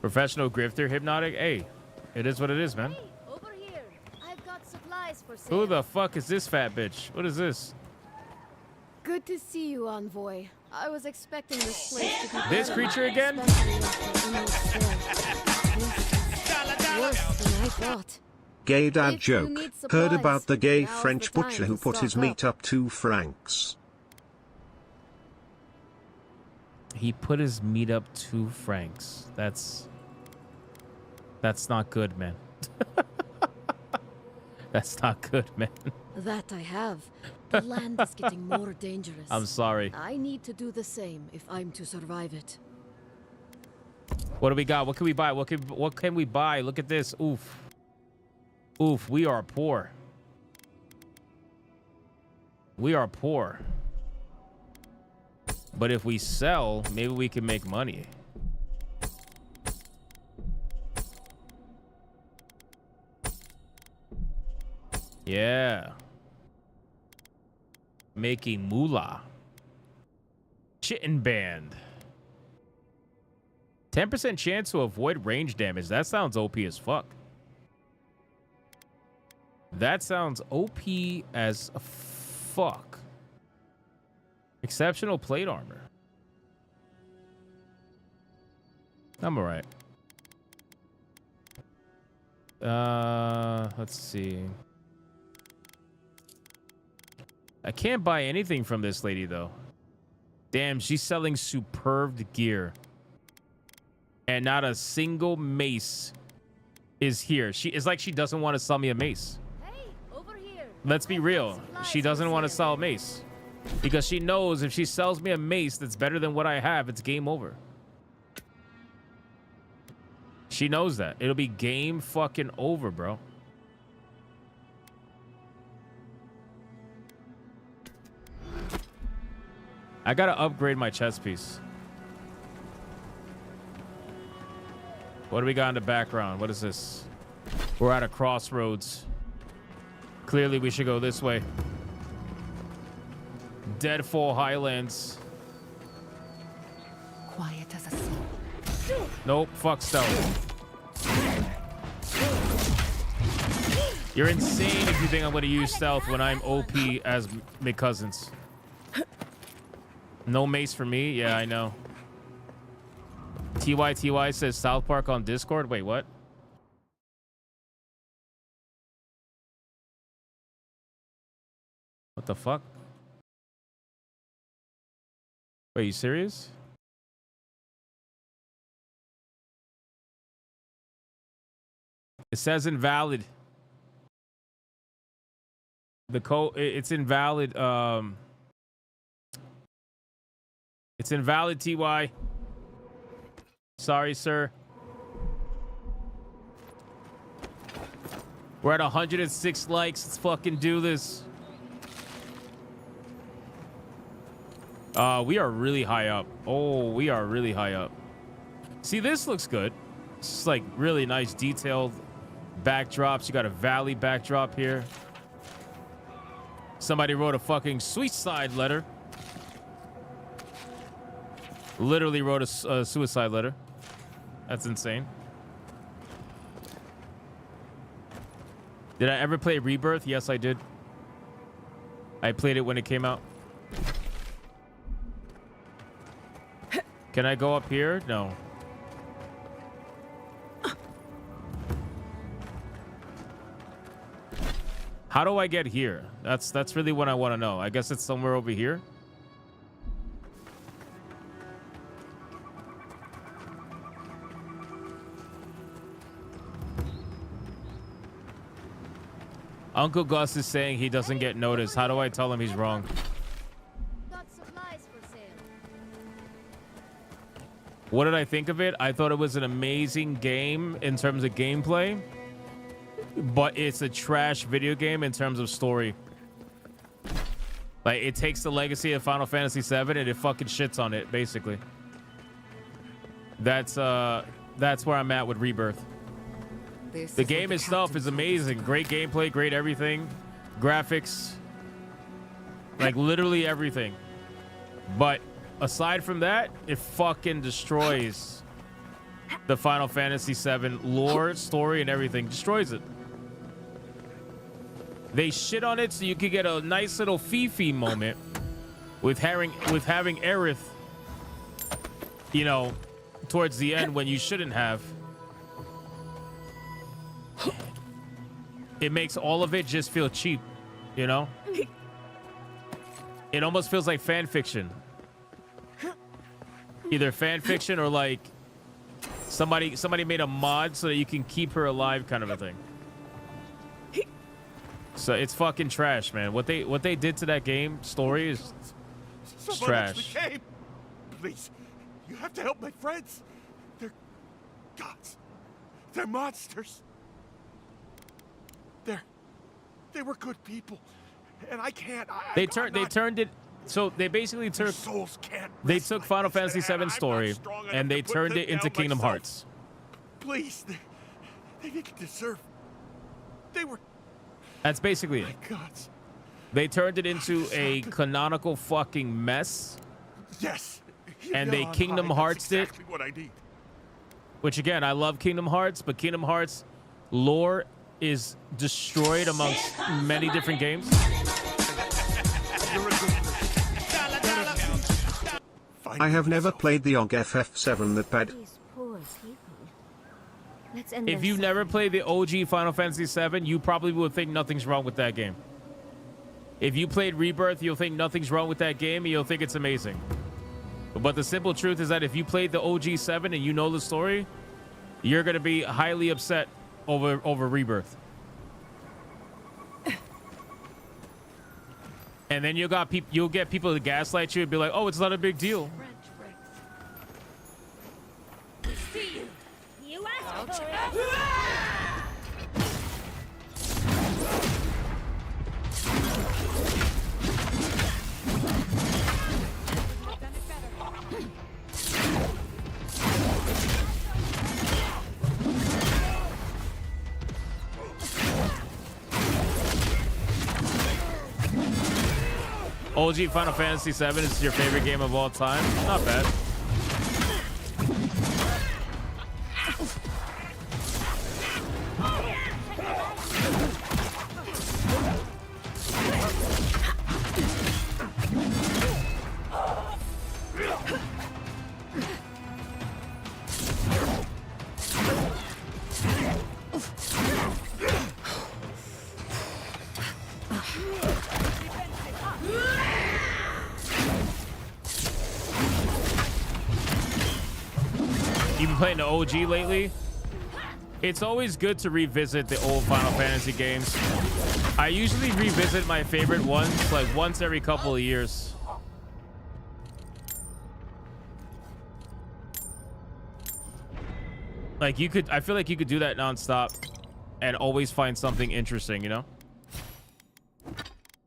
Professional grifter, Hypnotic. Hey, it is what it is, man. Hey, over here. I've got supplies for sale. Who the fuck is this fat bitch? What is this? Good to see you, Envoy. I was expecting this place to be This creature again? especially after Emerald's Fall. This is worse than I thought. Gay dad If you joke. need Heard supplies, about the gay now's French the time butcher who to put his stock meat up. up 2 francs. He put his meat up 2 francs. That's not good, man. That's not good, man. That I have. The land is getting more dangerous. I'm sorry. I need to do the same if I'm to survive it. What do we got? What can we buy? What can we buy? Look at this. Oof. Oof, we are poor. We are poor. But if we sell, maybe we can make money. Yeah. Making moolah. Chitin band. 10% chance to avoid range damage. That sounds OP as fuck. That sounds OP as fuck. Exceptional plate armor. I'm alright. Let's see. I can't buy anything from this lady, though. Damn, she's selling superb gear. And not a single mace is here. It's like she doesn't want to sell me a mace. Hey, over here. Let's be real. She doesn't want to sell a mace because she knows if she sells me a mace that's better than what I have, it's game over. She knows that. It'll be game fucking over, bro. I gotta upgrade my chest piece. What do we got in the background? What is this? We're at a crossroads. Clearly, we should go this way. Deadfall Highlands. Quiet as a soul. Nope, fuck stealth. You're insane if you think I'm gonna use stealth when I'm OP as McCuzzins. No mace for me? Yeah, I know. TY says South Park on Discord. Wait, what? What the fuck? Wait, you serious? It says invalid. The code, it's invalid. It's invalid, TY. Sorry, sir. We're at 106 likes. Let's fucking do this. We are really high up. Oh, we are really high up. See, this looks good. It's like really nice detailed backdrops. You got a valley backdrop here. Somebody wrote a fucking suicide letter. Literally wrote a suicide letter. That's insane. Did I ever play Rebirth? Yes, I did. I played it when it came out. Can I go up here? No. How do I get here? That's really what I want to know. I guess it's somewhere over here. Uncle Gus is saying he doesn't get noticed. How do I tell him he's wrong? Got supplies for sale. What did I think of it? I thought it was an amazing game in terms of gameplay, but it's a trash video game in terms of story. Like, it takes the legacy of Final Fantasy VII and it fucking shits on it, basically. That's where I'm at with Rebirth. The game itself is amazing. Great gameplay, great everything. Graphics. Like, literally everything. But aside from that, it fucking destroys the Final Fantasy VII lore, story, and everything. Destroys it. They shit on it so you could get a nice little Fifi moment with having Aerith, you know, towards the end when you shouldn't have. It makes all of it just feel cheap, you know? It almost feels like fan fiction. Either fan fiction or like somebody made a mod so that you can keep her alive kind of a thing. So it's fucking trash, man. What they did to that game story is trash. Came. Please, you have to help my friends. They're gods. They're monsters. They were good people, and I can't. They turned it. So they basically took. Souls can't. They took Final Fantasy VII story and they turned it into Kingdom Hearts. Please, they didn't deserve. They were. That's basically it. Gods. They turned it into a canonical fucking mess. Yes. And they Kingdom Hearts it. Exactly what I need. Which again, I love Kingdom Hearts, but Kingdom Hearts lore is destroyed amongst many different games. I have never played the OG FF7 that bad. These poor people. Let's end If their you never suffering. played the OG Final Fantasy VII, you probably would think nothing's wrong with that game. If you played Rebirth, you'll think nothing's wrong with that game and you'll think it's amazing. But the simple truth is that if you played the OG 7 and you know the story, you're going to be highly upset over Rebirth. And then you'll get people to gaslight you and be like, "Oh, it's not a big deal." See you. You asked for it. OG Final Fantasy VII is your favorite game of all time? Not bad. You been playing the OG lately? It's always good to revisit the old Final Fantasy games. I usually revisit my favorite ones like once every couple of years. Like I feel like you could do that nonstop and always find something interesting, you know?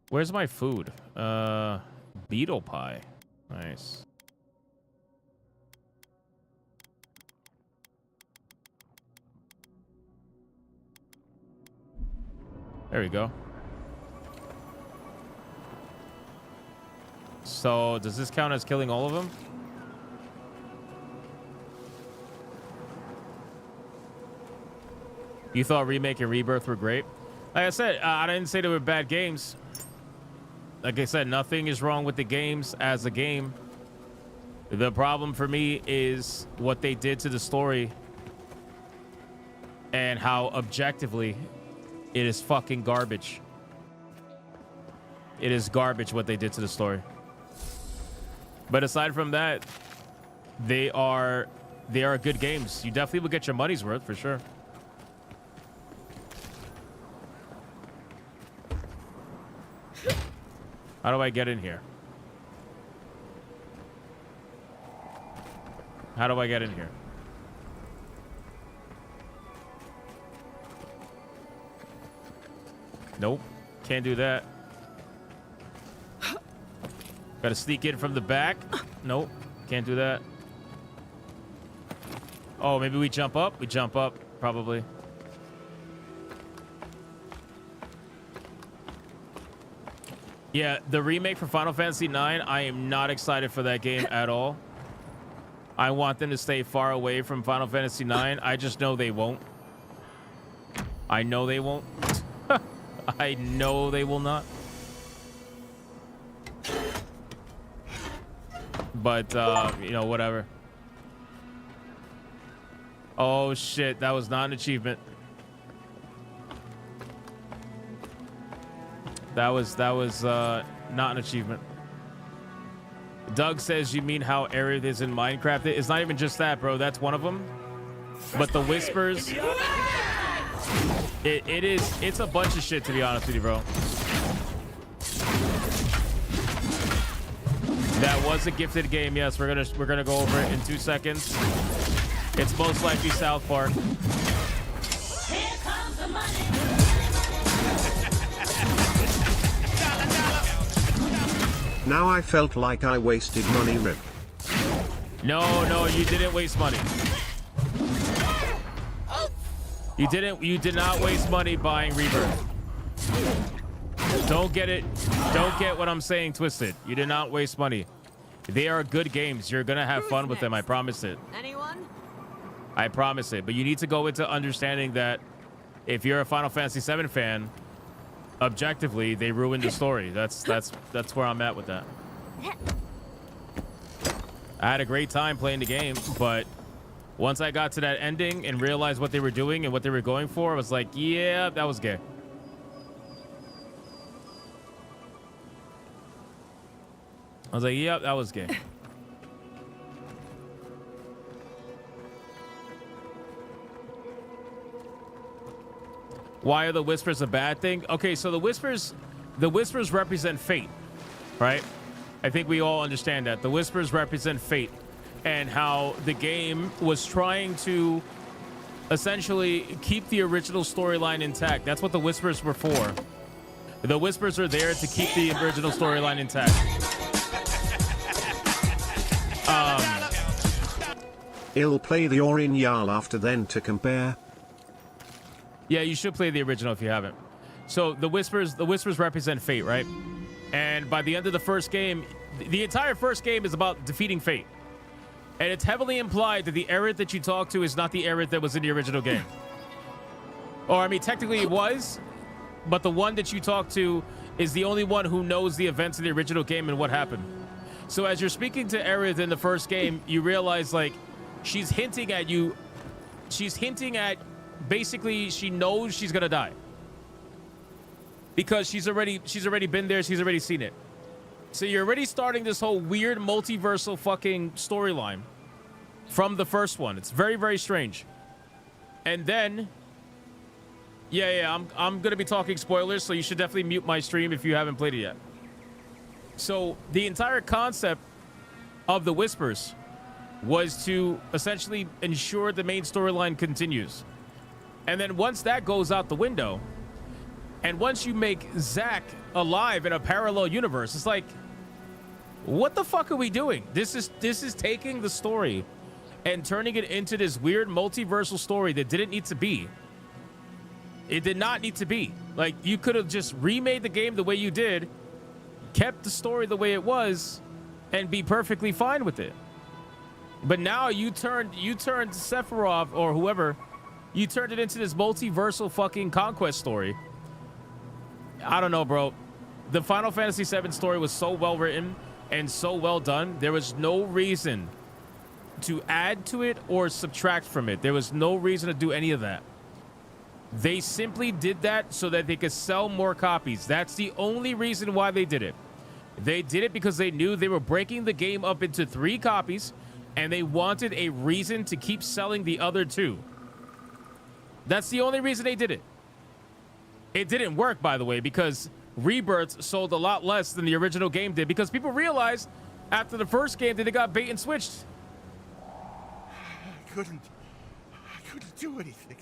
Where's my food? Beetle pie. Nice. There we go. So, does this count as killing all of them? You thought Remake and Rebirth were great? Like I said, I didn't say they were bad games. Like I said, nothing is wrong with the games as a game. The problem for me is what they did to the story and how objectively it is fucking garbage. It is garbage what they did to the story. But aside from that, they are good games. You definitely will get your money's worth for sure. How do I get in here? How do I get in here? Nope. Can't do that. Gotta sneak in from the back. Nope. Can't do that. Oh, maybe we jump up? We jump up, probably. Yeah, the remake for Final Fantasy IX, I am not excited for that game at all. I want them to stay far away from Final Fantasy IX. I just know they won't. I know they won't. I know they will not. But, you know, whatever. Oh, shit. That was not an achievement. That was not an achievement. Doug says you mean how Aerith is in Minecraft. It's not even just that, bro. That's one of them. But the whispers... It's a bunch of shit, to be honest with you, bro. That was a gifted game. Yes, we're gonna go over it in 2 seconds. It's most likely South Park. Here comes the money. Now I felt like I wasted money, Rip. No, you didn't waste money. You did not waste money buying Rebirth. Don't get what I'm saying twisted. You did not waste money. They are good games. You're gonna have fun with them. I promise it. Anyone? I promise it. But you need to go into understanding that if you're a Final Fantasy VII fan, objectively, they ruined the story. That's where I'm at with that. I had a great time playing the game, but once I got to that ending and realized what they were doing and what they were going for, I was like, yeah, that was gay. I was like, yep, that was gay. Why are the whispers a bad thing? Okay, so the whispers represent fate. right? I think we all understand that. The Whispers represent fate, and how the game was trying to essentially keep the original storyline intact. That's what the Whispers were for. The Whispers are there to keep the original storyline intact. I'll play the Original after then to compare. Yeah, you should play the original if you haven't. So the Whispers represent fate, right? And by the end of the first game, the entire first game is about defeating fate. And it's heavily implied that the Aerith that you talk to is not the Aerith that was in the original game. Or, I mean, technically it was, but the one that you talk to is the only one who knows the events of the original game and what happened. So as you're speaking to Aerith in the first game, you realize, like, she's hinting at you. She's hinting at, basically, she knows she's gonna die. Because she's already been there, she's already seen it. So you're already starting this whole weird multiversal fucking storyline from the first one. It's very, very strange. And then, I'm gonna be talking spoilers, so you should definitely mute my stream if you haven't played it yet. So the entire concept of the Whispers was to essentially ensure the main storyline continues. And then once that goes out the window, and once you make Zack alive in a parallel universe, it's like, what the fuck are we doing? This is taking the story and turning it into this weird multiversal story that didn't need to be. It did not need to be. Like, you could have just remade the game the way you did, kept the story the way it was, and be perfectly fine with it. But now you turned Sephiroth or whoever, you turned it into this multiversal fucking conquest story. I don't know, bro. The Final Fantasy VII story was so well written and so well done. There was no reason to add to it or subtract from it. There was no reason to do any of that. They simply did that so that they could sell more copies. That's the only reason why they did it. They did it because they knew they were breaking the game up into 3 copies, and they wanted a reason to keep selling the other 2. That's the only reason they did it. It didn't work, by the way, because Rebirth sold a lot less than the original game did, because people realized after the first game that they got bait and switched. I couldn't do anything.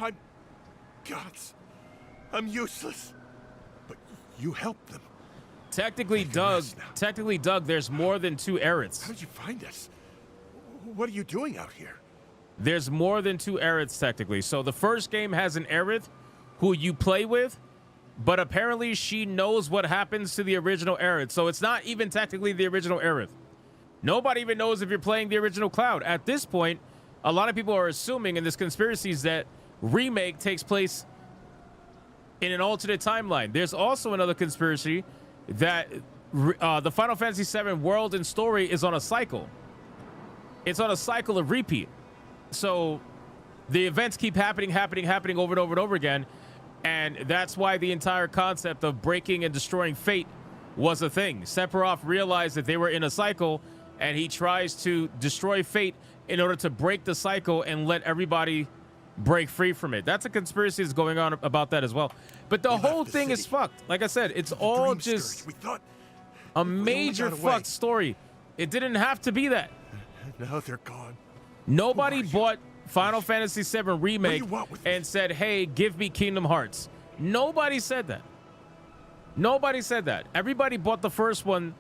I'm gods. I'm useless. But you helped them. Technically, Doug, there's more than 2 Aeriths. How did you find us? What are you doing out here? There's more than 2 Aeriths, technically. So the first game has an Aerith who you play with, but apparently she knows what happens to the original Aerith. So it's not even technically the original Aerith. Nobody even knows if you're playing the original Cloud. At this point, a lot of people are assuming in this conspiracy that Remake takes place in an alternate timeline. There's also another conspiracy that the Final Fantasy VII world and story is on a cycle. It's on a cycle of repeat. So the events keep happening over and over and over again. And that's why the entire concept of breaking and destroying fate was a thing. Sephiroth realized that they were in a cycle, and he tries to destroy fate in order to break the cycle and let everybody break free from it. That's a conspiracy that's going on about that as well. But the whole thing is fucked. Like I said, it's all just a major fucked story. It didn't have to be that. Now they're gone. Nobody bought Final Fantasy VII Remake and said, hey, give me Kingdom Hearts. Nobody said that. Nobody said that. Everybody bought the first one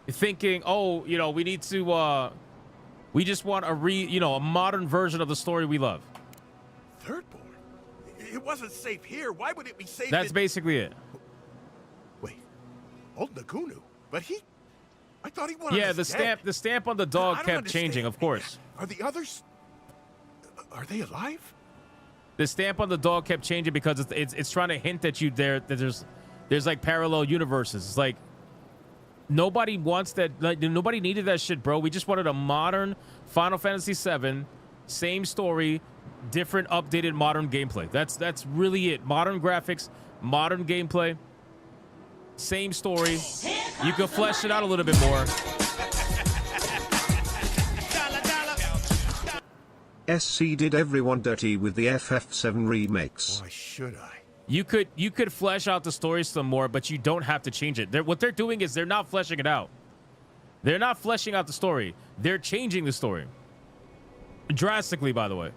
thinking, oh, you know, we need to, we just want a modern version of the story we love. Thirdborn? It wasn't safe here. Why would it be safe? That's basically it. Wait, old Nagunu, but I thought he wanted us the stamp on the dog kept changing, of course. Are the others, are they alive? The stamp on the dog kept changing because it's trying to hint at you that there's like parallel universes. It's like nobody wants that. Like, nobody needed that shit, bro. We just wanted a modern Final Fantasy VII, same story, different updated modern gameplay. That's really it. Modern graphics, modern gameplay, same story. You can flesh it out a little bit more. SC did everyone dirty with the FF7 remakes. Why should I? You could flesh out the story some more, but you don't have to change it. What they're doing is they're not fleshing it out. They're not fleshing out the story. They're changing the story. Drastically, by the way.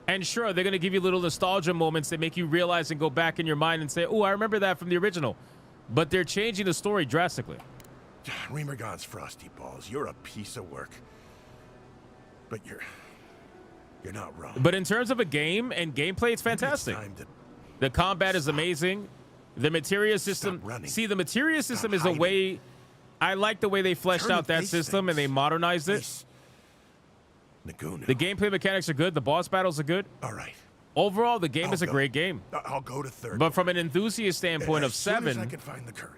And sure, they're going to give you little nostalgia moments that make you realize and go back in your mind and say, oh, I remember that from the original. But they're changing the story drastically. Remergon's frosty balls. You're a piece of work. But you're not wrong. But in terms of a game and gameplay, it's fantastic. The combat is amazing. The materia system. See, the materia system is a way. I like the way they fleshed out that system and they modernized it. The gameplay mechanics are good. The boss battles are good. All right. Overall, the game is a great game. I'll go to third. But from an enthusiast standpoint of 7,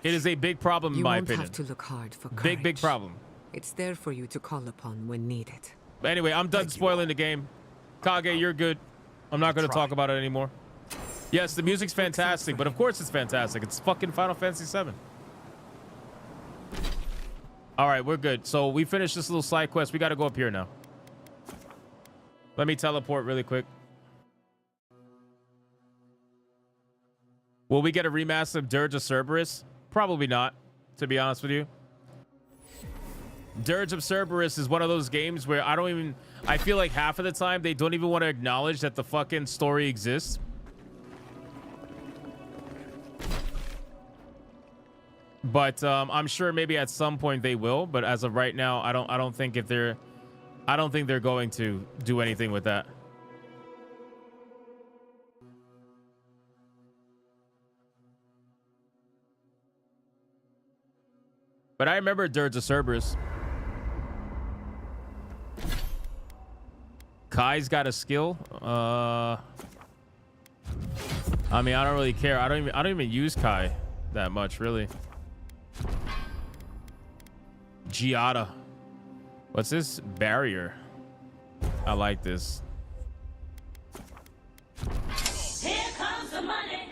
it is a big problem in my opinion. You won't have to look hard for courage. Big problem. It's there for you to call upon when needed. But anyway, I'm done spoiling the game. Kage, you're good. I'm not going to talk about it anymore. Yes, the music's fantastic, but of course it's fantastic. It's fucking Final Fantasy 7. All right, we're good. So we finished this little side quest. We got to go up here now. Let me teleport really quick. Will we get a remaster of Dirge of Cerberus? Probably not, to be honest with you. Dirge of Cerberus is one of those games where I feel like half of the time they don't even want to acknowledge that the fucking story exists. But I'm sure maybe at some point they will, but as of right now, I don't think they're going to do anything with that. But I remember Dirge of Cerberus. Kai's got a skill. I mean, I don't really care. I don't even use Kai that much, really. Giada. What's this? Barrier. I like this. Here comes the money.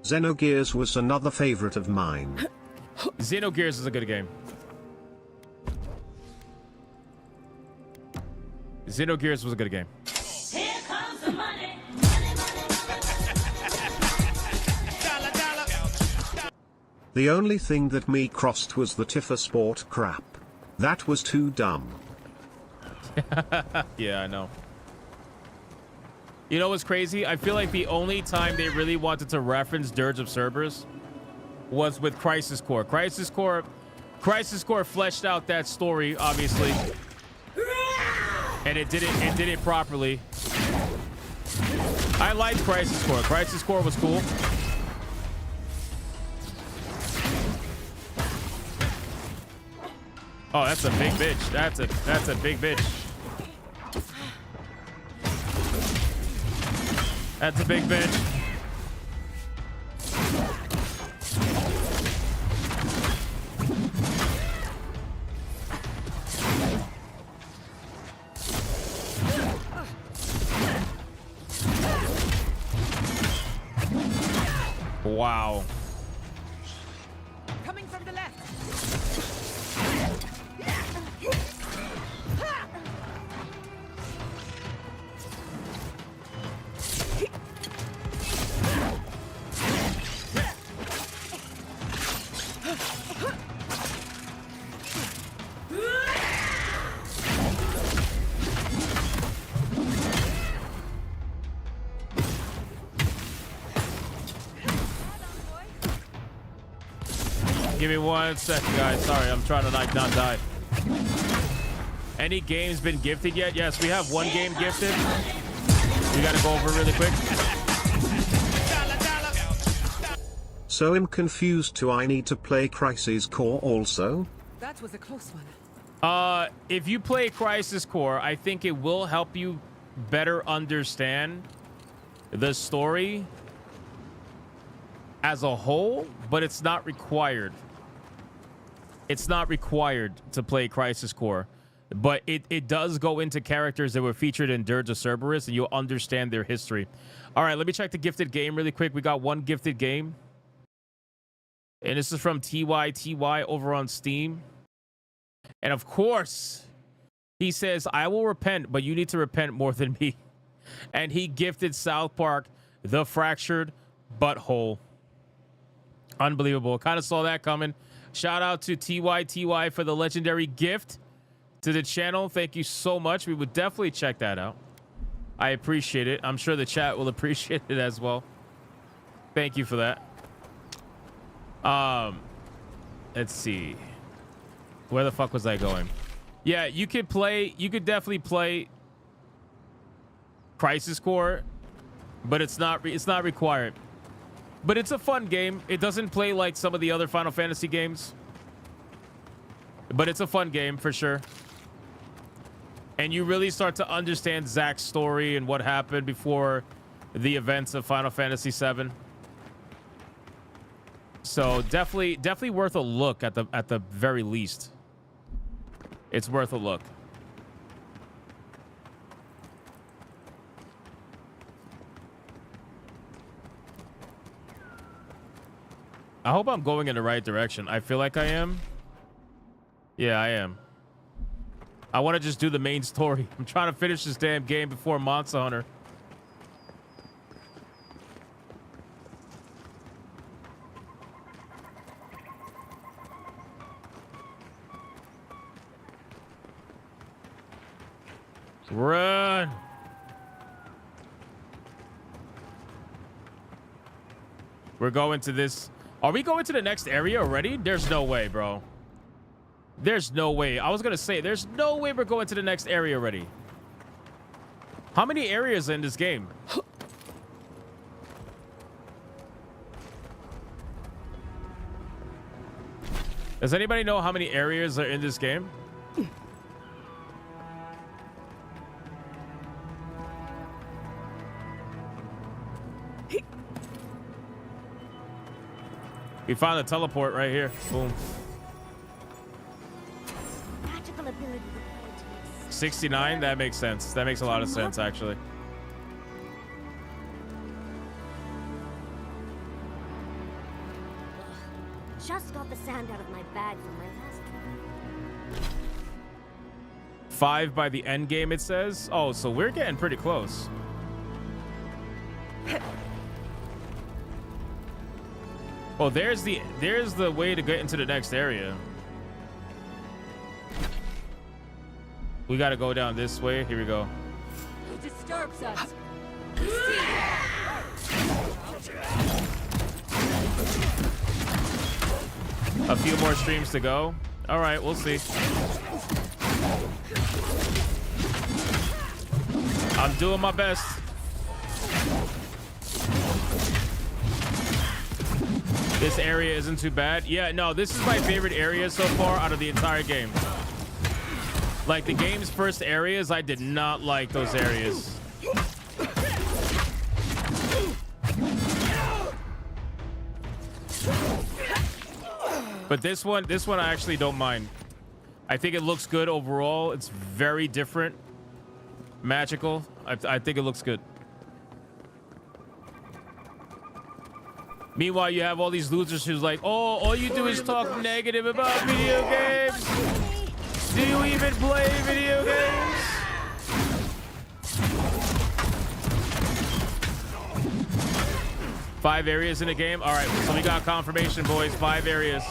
Xenogears was another favorite of mine. Xenogears is a good game. Xenogears was a good game. Here comes the money. The only thing that me crossed was the Tifa Sport crap. That was too dumb. Yeah, I know. You know what's crazy? I feel like the only time they really wanted to reference Dirge of Cerberus was with Crisis Core. Crisis Core fleshed out that story, obviously. And it did it properly. I liked Crisis Core. Crisis Core was cool. Oh, that's a big bitch. That's a big bitch. That's a big bitch. Wow. Coming from the left. Give me 1 second, guys. Sorry, I'm trying to not die. Any games been gifted yet? Yes, we have one game gifted. We gotta go over really quick. So I'm confused. Do I need to play Crisis Core also? That was a close one. If you play Crisis Core, I think it will help you better understand the story as a whole, but it's not required. It's not required to play Crisis Core, but it does go into characters that were featured in Dirge of Cerberus, and you'll understand their history. All right, let me check the gifted game really quick. We got one gifted game, and this is from TY over on Steam. And of course, He says, I will repent, but you need to repent more than me. And he gifted South Park The Fractured Butthole. Unbelievable. Kind of saw that coming. Shout out to TYTY for the legendary gift to the channel. Thank you so much. We would definitely check that out. I appreciate it. I'm sure the chat will appreciate it as well. Thank you for that. Let's see. Where the fuck was I going? Yeah, you could definitely play Crisis Core, but it's not required. But it's a fun game. It doesn't play like some of the other Final Fantasy games, but it's a fun game for sure. And you really start to understand Zack's story and what happened before the events of Final Fantasy VII. So definitely worth a look at the very least. It's worth a look. I hope I'm going in the right direction. I feel like I am. Yeah, I am. I want to just do the main story. I'm trying to finish this damn game before Monster Hunter. Run. We're going to this. Are we going to the next area already? There's no way, bro. There's no way. I was going to say, there's no way we're going to the next area already. How many areas are in this game? Does anybody know how many areas are in this game? We found a teleport right here. Boom. 69? That makes sense. That makes a lot of sense, actually. Just got the sand out of my bag from my last trip. 5 by the end game, it says. Oh, so we're getting pretty close. Oh, there's the way to get into the next area. We got to go down this way. Here we go. He disturbs us. A few more streams to go. All right, we'll see. I'm doing my best. This area isn't too bad. Yeah, no, this is my favorite area so far out of the entire game. Like the game's first areas, I did not like those areas. But this one I actually don't mind. I think it looks good overall. It's very different. Magical. I think it looks good. Meanwhile, you have all these losers who's like, oh, all you do is talk negative about video games. Do you even play video games? Five areas in the game. All right, so we got confirmation, boys. 5 areas.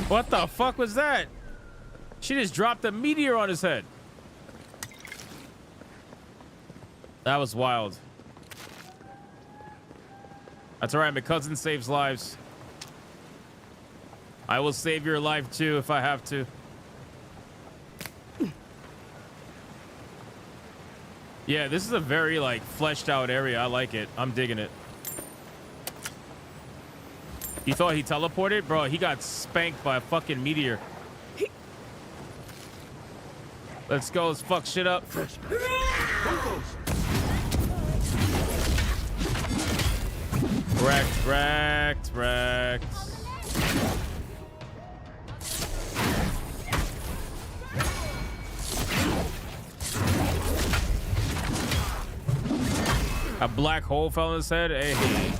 What the fuck was that? She just dropped a meteor on his head. That was wild. That's all right. McCuzzins saves lives. I will save your life too if I have to. Yeah, this is a very like fleshed out area. I like it. I'm digging it. You thought he teleported? Bro, he got spanked by a fucking meteor. Let's go. Let's fuck shit up. Wrecked. wrecked. A black hole fell in his head. Hey.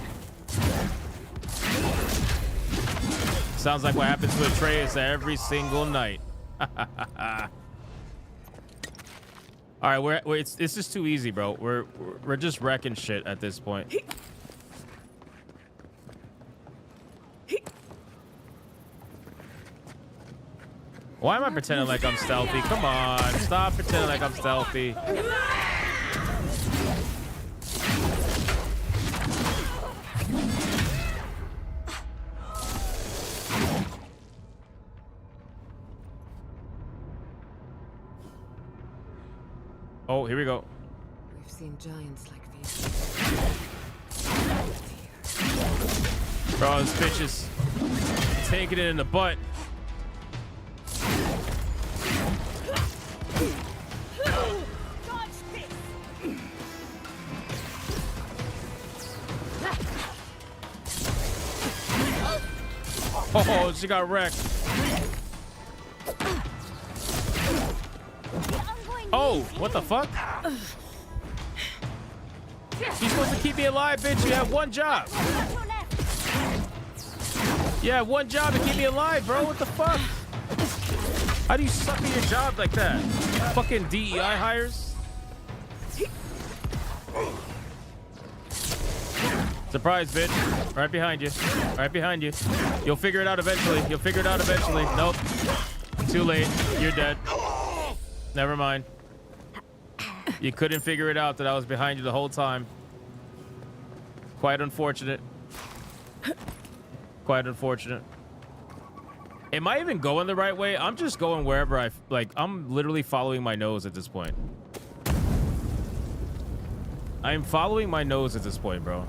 Sounds like what happens to Atreus every single night. All right, it's just too easy, bro. We're just wrecking shit at this point. Why am I pretending like I'm stealthy? Come on, stop pretending like I'm stealthy. Oh, here we go. We've seen giants like these. Bro, this bitch is taking it in the butt. Oh, she got wrecked. Oh, what the fuck? You're supposed to keep me alive, bitch. You have one job. You have one job to keep me alive, bro. What the fuck? How do you suck at your job like that? Fucking DEI hires? Surprise, bitch. Right behind you. Right behind you. You'll figure it out eventually. You'll figure it out eventually. Nope. Too late. You're dead. Never mind. You couldn't figure it out that I was behind you the whole time. Quite unfortunate. Quite unfortunate. Am I even going the right way? I'm just going wherever I like. I'm literally following my nose at this point. I'm following my nose at this point, bro.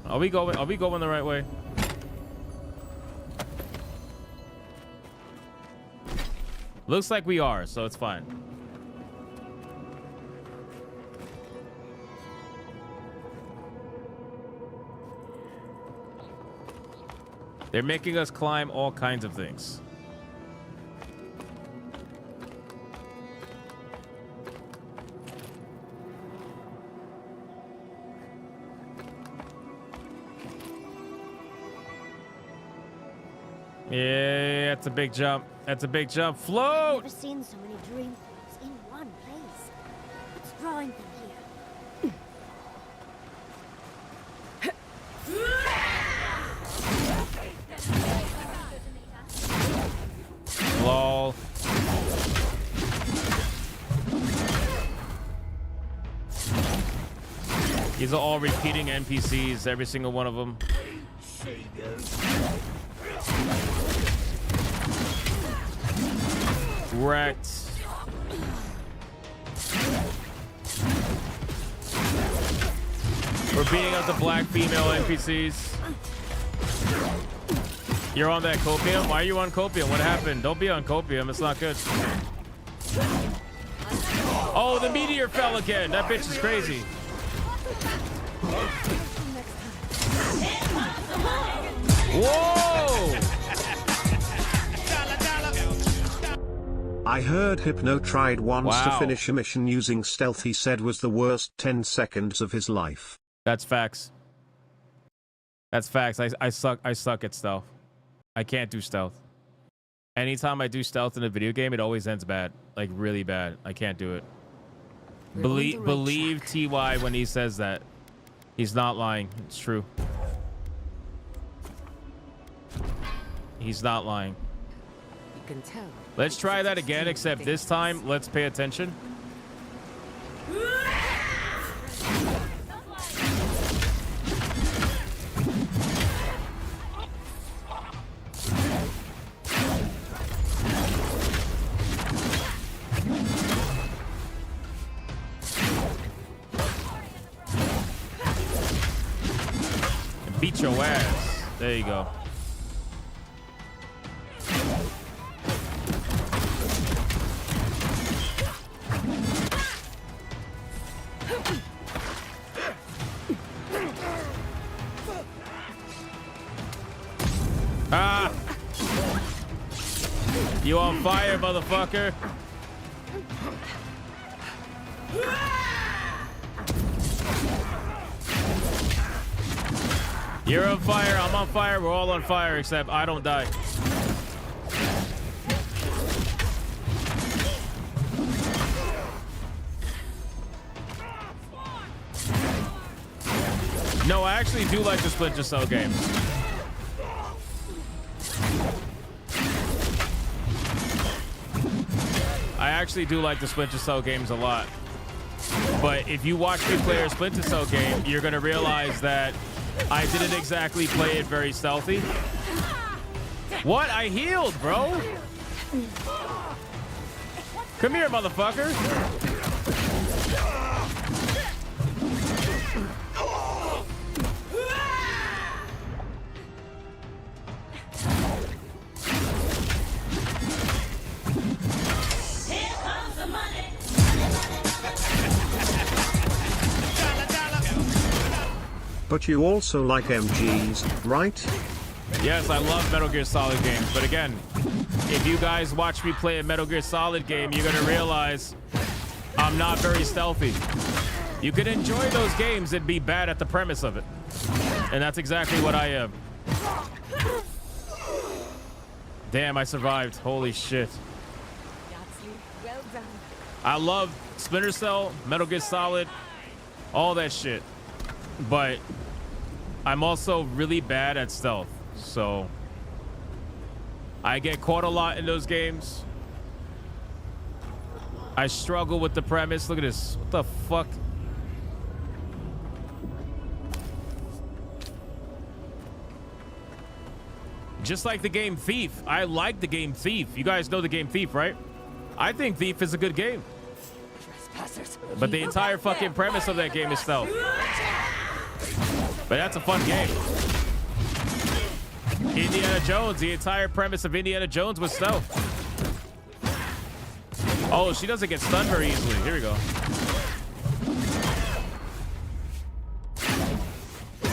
Are we going the right way? Looks like we are, so it's fine. They're making us climb all kinds of things. Yeah, that's a big jump. That's a big jump. Float! I've never seen so many dream things in one place. What's drawing them here? Lol. These are all repeating NPCs, every single one of them. Wrecked. We're beating up the black female NPCs. You're on that copium? Why are you on copium? What happened? Don't be on copium. It's not good. Oh, the meteor fell again. That bitch is crazy. Whoa! I heard Hypno tried once to finish a mission using stealth he said was the worst 10 seconds of his life. That's facts. That's facts. I suck at stealth. I can't do stealth. Anytime I do stealth in a video game, it always ends bad. Like really bad. I can't do it. Believe TY when he says that. He's not lying. It's true. He's not lying. You can tell. Let's try that again, except this time, let's pay attention. And beat your ass. There you go. You on fire, motherfucker. You're on fire, I'm on fire, we're all on fire, except I don't die. No, I actually do like the Splinter Cell games. I actually do like the Splinter Cell games a lot. But if you watch me play a Splinter Cell game, you're gonna realize that I didn't exactly play it very stealthy. What? I healed, bro. Come here, motherfucker. But you also like MGs, right? Yes, I love Metal Gear Solid games, but again, if you guys watch me play a Metal Gear Solid game, you're gonna realize I'm not very stealthy. You can enjoy those games and be bad at the premise of it. And that's exactly what I am. Damn, I survived. Holy shit. Well done. I love Splinter Cell, Metal Gear Solid, all that shit. But I'm also really bad at stealth, so I get caught a lot in those games. I struggle with the premise. Look at this. What the fuck? Just like the game Thief. I like the game Thief. You guys know the game Thief, right? I think Thief is a good game. But the entire fucking premise of that game is stealth. But that's a fun game. Indiana Jones, the entire premise of Indiana Jones was stealth. Oh, she doesn't get stunned very easily. Here we go.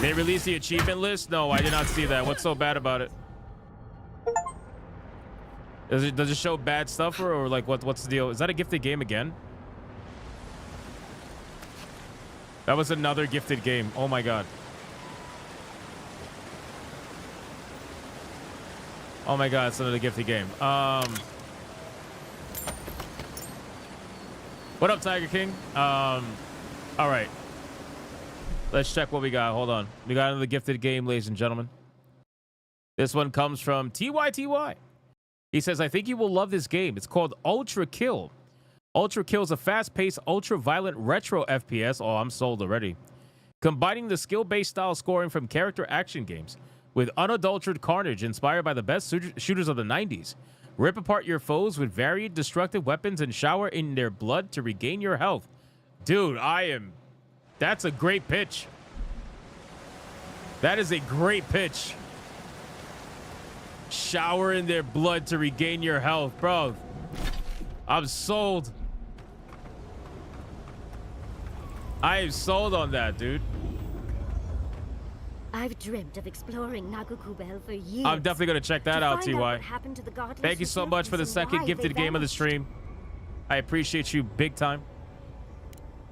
They released the achievement list? No, I did not see that. What's so bad about it? Does it show bad stuff or like what's the deal? Is that a gifted game again? That was another gifted game. Oh my god. Oh my god, it's another gifted game. What up, Tiger King? All right. Let's check what we got. Hold on. We got another gifted game, ladies and gentlemen. This one comes from TYTY. He says, I think you will love this game. It's called Ultra Kill. Ultra Kill is a fast-paced, ultra-violent retro FPS. Oh, I'm sold already. Combining the skill-based style scoring from character action games with unadulterated carnage inspired by the best shooters of the 90s. Rip apart your foes with varied destructive weapons and shower in their blood to regain your health. Dude, that's a great pitch. That is a great pitch. Shower in their blood to regain your health. Bro, I'm sold. I am sold on that, dude. I've dreamt of exploring Nagukubel for years. I'm definitely going to check that out, TY. Thank Thank you so much for the second gifted game of the stream. I appreciate you big time.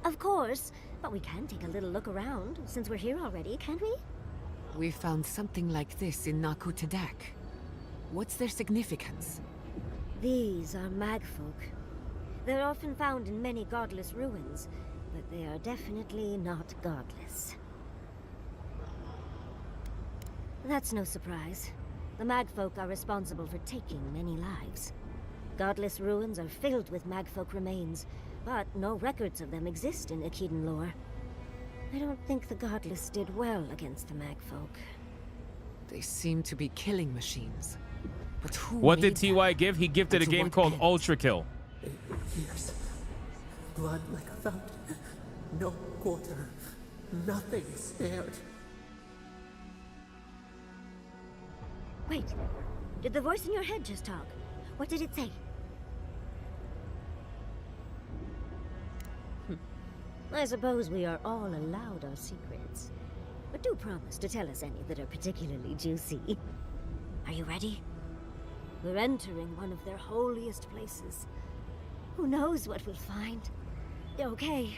Of course, but we can take a little look around since we're here already, can't we? We found something like this in Nakutadak. What's their significance? These are magfolk. They're often found in many godless ruins, but they are definitely not godless. That's no surprise. The magfolk are responsible for taking many lives. Godless ruins are filled with magfolk remains, but no records of them exist in Akhidan lore. I don't think the godless did well against the magfolk. They seem to be killing machines. But who What did made TY them? give? He gifted a And to game what called end? Ultra Kill. Years. Blood like a fountain. No quarter. Nothing spared. Wait, did the voice in your head just talk? What did it say? I suppose we are all allowed our secrets. But do promise to tell us any that are particularly juicy. Are you ready? We're entering one of their holiest places. Who knows what we'll find? Okay.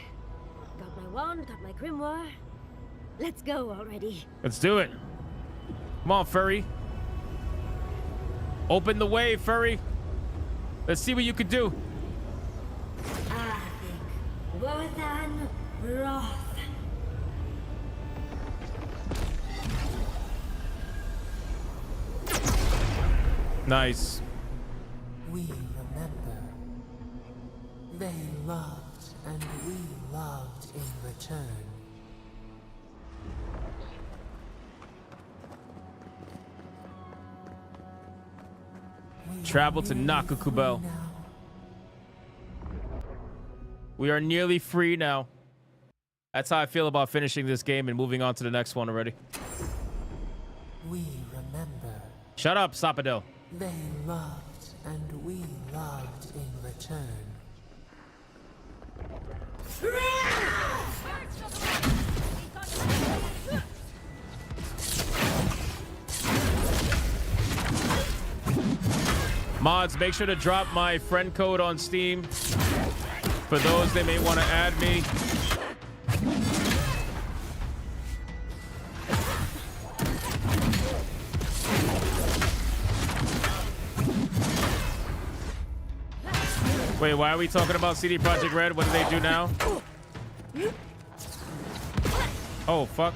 Got my wand, got my grimoire. Let's go already. Let's do it. Come on, Furry. Open the way, Furry. Let's see what you could do. I think Wothan Roth. Nice. We remember. They loved, and we loved in return. Travel to Nakukubel. We are nearly free now. That's how I feel about finishing this game and moving on to the next one already. We remember. Shut up, Sapadel. They loved, and we loved in return. Mods, make sure to drop my friend code on Steam. For those that may want to add me. Wait, why are we talking about CD Projekt Red? What do they do now? Oh, fuck.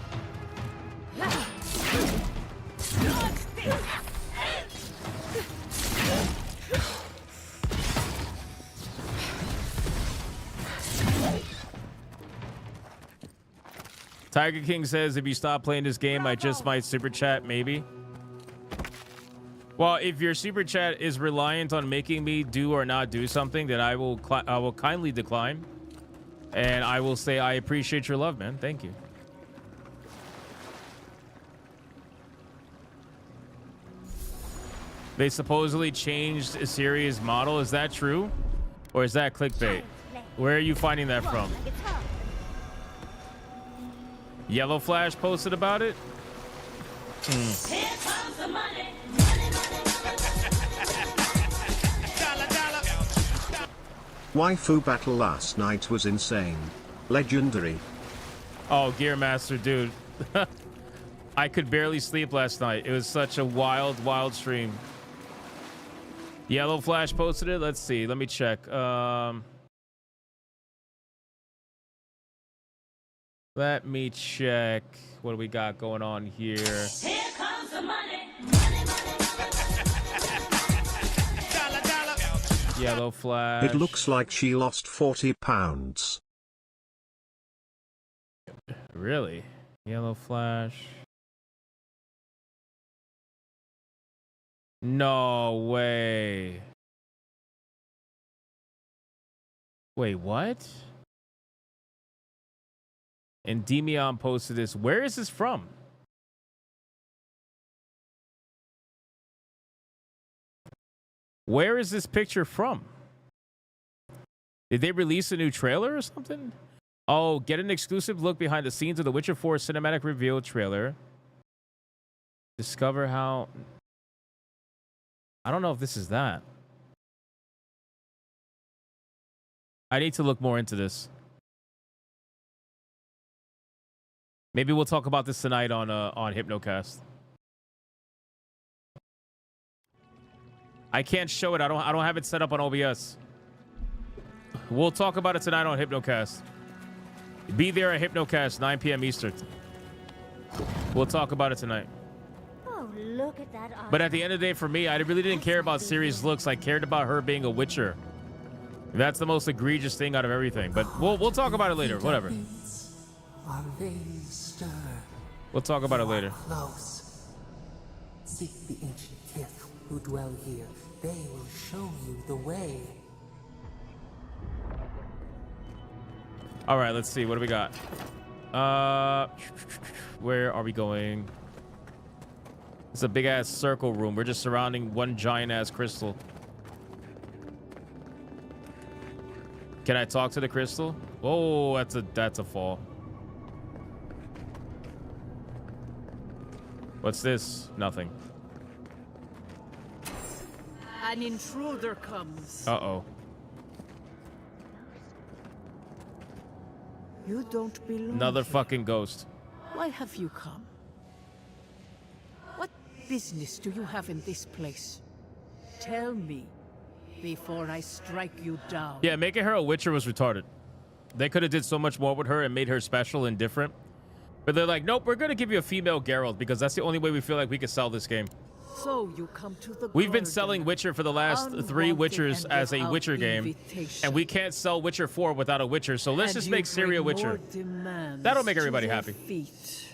Tiger King says, if you stop playing this game, I just might super chat, maybe. Well, if your super chat is reliant on making me do or not do something, then I will kindly decline. And I will say, I appreciate your love, man. Thank you. They supposedly changed a series model. Is that true? Or is that clickbait? Where are you finding that from? Yellow Flash posted about it? Here comes the money. Waifu battle last night was insane. Legendary. Oh, Gear Master, dude. I could barely sleep last night. It was such a wild, wild stream. Yellow Flash posted it. Let's see. Let me check. Let me check. What do we got going on here? Here comes the money. Yellow Flash. It looks like she lost 40 pounds. Really? Yellow Flash. No way. Wait, what? And Demion posted this. Where is this from? Where is this picture from? Did they release a new trailer or something? Oh, get an exclusive look behind the scenes of the Witcher 4 cinematic reveal trailer. Discover how... I don't know if this is that. I need to look more into this. Maybe we'll talk about this tonight on Hypnocast. I can't show it. I don't have it set up on OBS. We'll talk about it tonight on Hypnocast. Be there at Hypnocast, 9 p.m. Eastern. We'll talk about it tonight. Oh, look at that art. But at the end of the day, for me, I really didn't care about Ciri's looks. I cared about her being a Witcher. That's the most egregious thing out of everything. But we'll talk about it later. Whatever. We'll talk about it later. Close. Seek the ancient kith who dwell here. They will show you the way. All right, let's see. What do we got? Where are we going? It's a big ass circle room. We're just surrounding one giant ass crystal. Can I talk to the crystal? Oh, that's a fall. What's this? Nothing. An intruder comes. Uh-oh. You don't belong Another here. fucking ghost. Why have you come? What business do you have in this place? Tell me before I strike you down. Yeah, making her a Witcher was retarded. They could have did so much more with her and made her special and different. But they're like, nope, we're going to give you a female Geralt because that's the only way we feel like we could sell this game. So you come to the We've been garden. selling Witcher for the last 3 Witchers and as a without Witcher game. invitation. And we can't sell Witcher 4 without a Witcher. So let's And just you make Ciri a bring Witcher. more demands That'll make to everybody their happy. feet.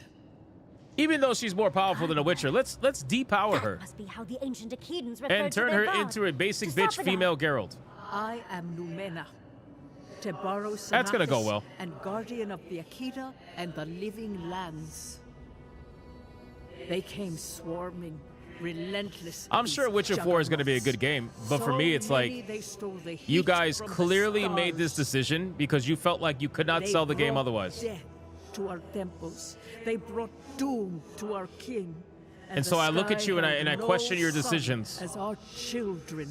Even though she's more powerful than a Witcher, let's depower her Must be how the ancient Akidans referred and to turn their her god. into a basic To bitch stop it female Geralt. I am Numena, Tebaro That's gonna go Sonatus, well. and guardian of the Akita and the living lands. They came swarming, relentless. I'm sure Witcher 4 is going to be a good game, but for me, it's like, you guys clearly made this decision because you felt like you could not sell the game otherwise. Death to our temples. They brought doom to our king. And so I look at you and I question your decisions. As our children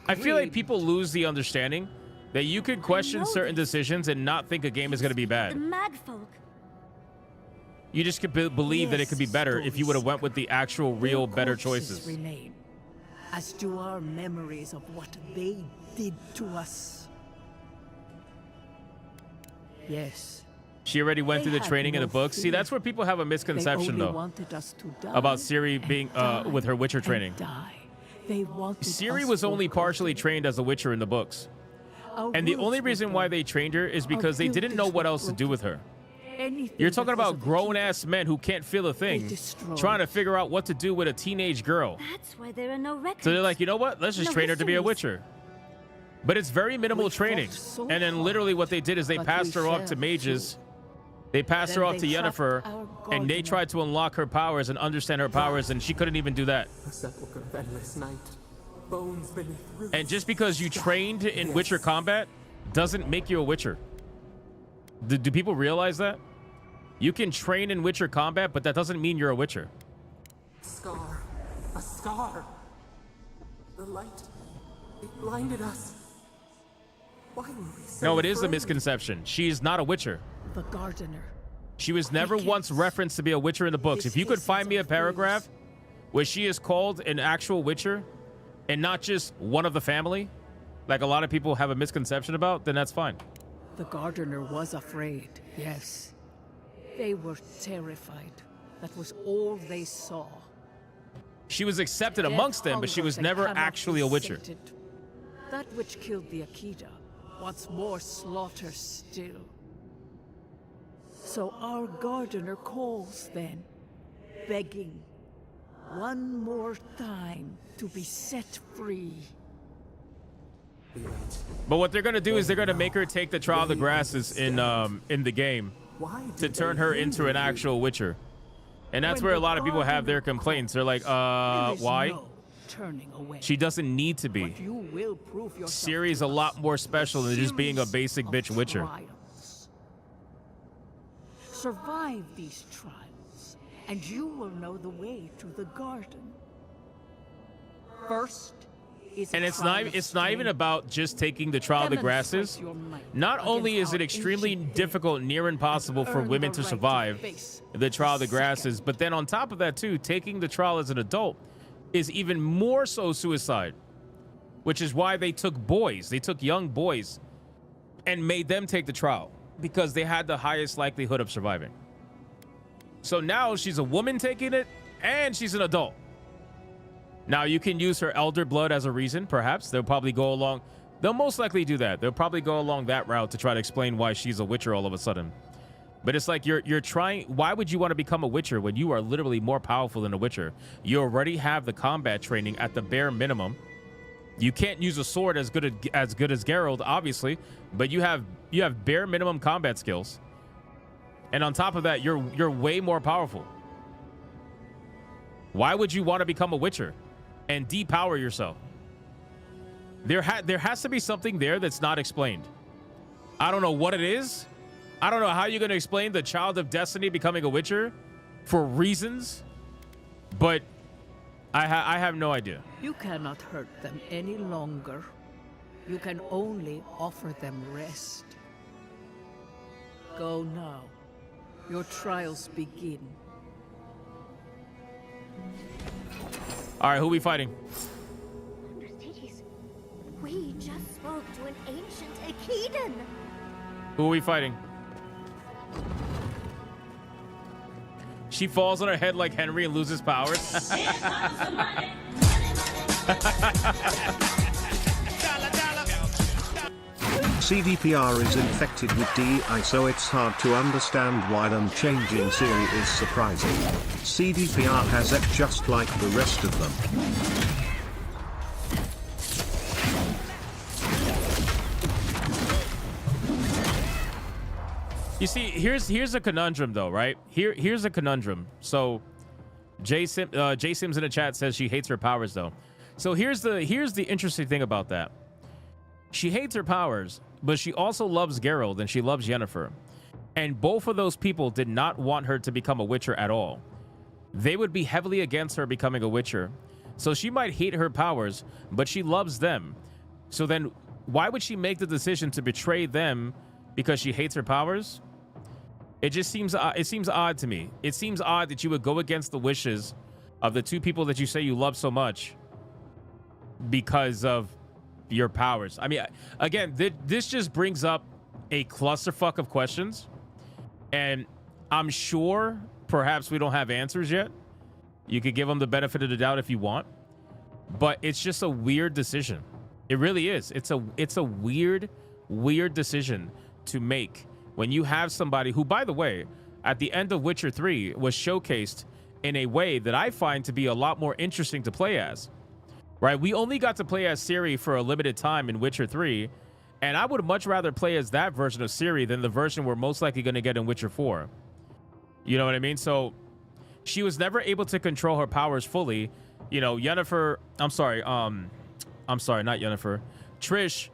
I feel like screamed. people lose the understanding that you could question certain decisions and not think a game is going to be The bad. Magfolk. You just could believe that it could be better if you would have went with the actual, real, better Corpses choices. Remain, as do our memories of what they did to us. Yes. She already went They through the had training in no the books. See, fear. that's where people have a misconception, they only though, wanted us to die about Ciri being and with her Witcher training. die. They wanted Ciri us was for only partially good. trained as a Witcher in the books. Our And the roots only were reason why gone. they trained her is because they didn't know buildings what were else to do with her. Anything You're that talking was about of grown-ass men who can't feel a thing, destroyed. trying to figure out what to do with a teenage girl. That's why there are no records. So they're like, you know what? Let's just No train her to be a histories. Witcher. But it's very minimal We fought training. so And then literally what they did is they but passed we her off to fell mages. too. They passed her Then off to they trapped Yennefer, our and they gardener. tried to unlock her powers and understand her powers, and she couldn't even do that. A sepulchre of endless night. Bones beneath roots. And just because you trained in Witcher combat doesn't make you a Witcher. Do people realize that? You can train in Witcher combat, but that doesn't mean you're a Witcher. Scar. A scar. The light. It blinded us. Why were we so No, it is a afraid? misconception. She's not a Witcher. The gardener. She was never once referenced to be a Witcher in the books. If you could find me a paragraph where she is called an actual Witcher and not just one of the family, like a lot of people have a misconception about, then that's fine. The gardener was afraid, yes. They were terrified. That was all they saw. She was accepted amongst them, but she was never actually a Witcher. That which killed the Akita wants more slaughter still. So our gardener calls then, begging one more time to be set free. But what they're gonna do is they're gonna make her take the Trial of the Grasses in the game to turn her into an actual Witcher. And that's where a lot of people have their complaints. They're like, There is why? no turning away. She doesn't need to be. But you will prove yourself Ciri's to a us. lot more special than just being a Series basic of bitch Witcher. trials. Survive these trials, and you will know the way to the garden. First is a And it's trial not of it's not even strength. about just taking the Trial of the Demonstrate Grasses. your might Not only against is it our extremely ancient difficult, near impossible for earn women the to right to survive face the Trial of the the Grasses, but then on top of that too, taking the trial as an adult is even more so suicide. Which is why they took boys. They took young boys and made them take the trial because they had the highest likelihood of surviving. So now she's a woman taking it and she's an adult. Now you can use her elder blood as a reason, perhaps. They'll probably go along. They'll most likely do that. They'll probably go along that route to try to explain why she's a Witcher all of a sudden. But it's like you're trying. Why would you want to become a Witcher when you are literally more powerful than a Witcher? You already have the combat training at the bare minimum. You can't use a sword as good as Geralt, obviously, but you have bare minimum combat skills. And on top of that, you're way more powerful. Why would you want to become a Witcher and depower yourself? There has to be something there that's not explained. I don't know what it is. I don't know how you're going to explain the Child of Destiny becoming a Witcher for reasons, but I have no idea. You cannot hurt them any longer. You can only offer them rest. Go now. Your trials begin. All right, who we fighting? Mercedes, we just spoke to an ancient Akedan. Who are we fighting? She falls on her head like Henry and loses powers. Here comes the money. CDPR is infected with DI, so it's hard to understand why them changing Siri is surprising. CDPR has it just like the rest of them. You see, here's a conundrum though, right? Here's a conundrum. So J Sims in the chat says she hates her powers though. So here's the interesting thing about that. She hates her powers, but she also loves Geralt and she loves Yennefer. And both of those people did not want her to become a Witcher at all. They would be heavily against her becoming a Witcher. So she might hate her powers, but she loves them. So then why would she make the decision to betray them because she hates her powers? It just seems odd to me. It seems odd that you would go against the wishes of the two people that you say you love so much because of your powers. I mean, again, this just brings up a clusterfuck of questions, and I'm sure perhaps we don't have answers yet. You could give them the benefit of the doubt if you want, but it's just a weird decision. It really is. It's a weird decision to make when you have somebody who, by the way, at the end of Witcher 3 was showcased in a way that I find to be a lot more interesting to play as. Right? We only got to play as Ciri for a limited time in Witcher 3, and I would much rather play as that version of Ciri than the version we're most likely going to get in Witcher 4. You know what I mean? So she was never able to control her powers fully. You know, Yennefer, not Yennefer, Trish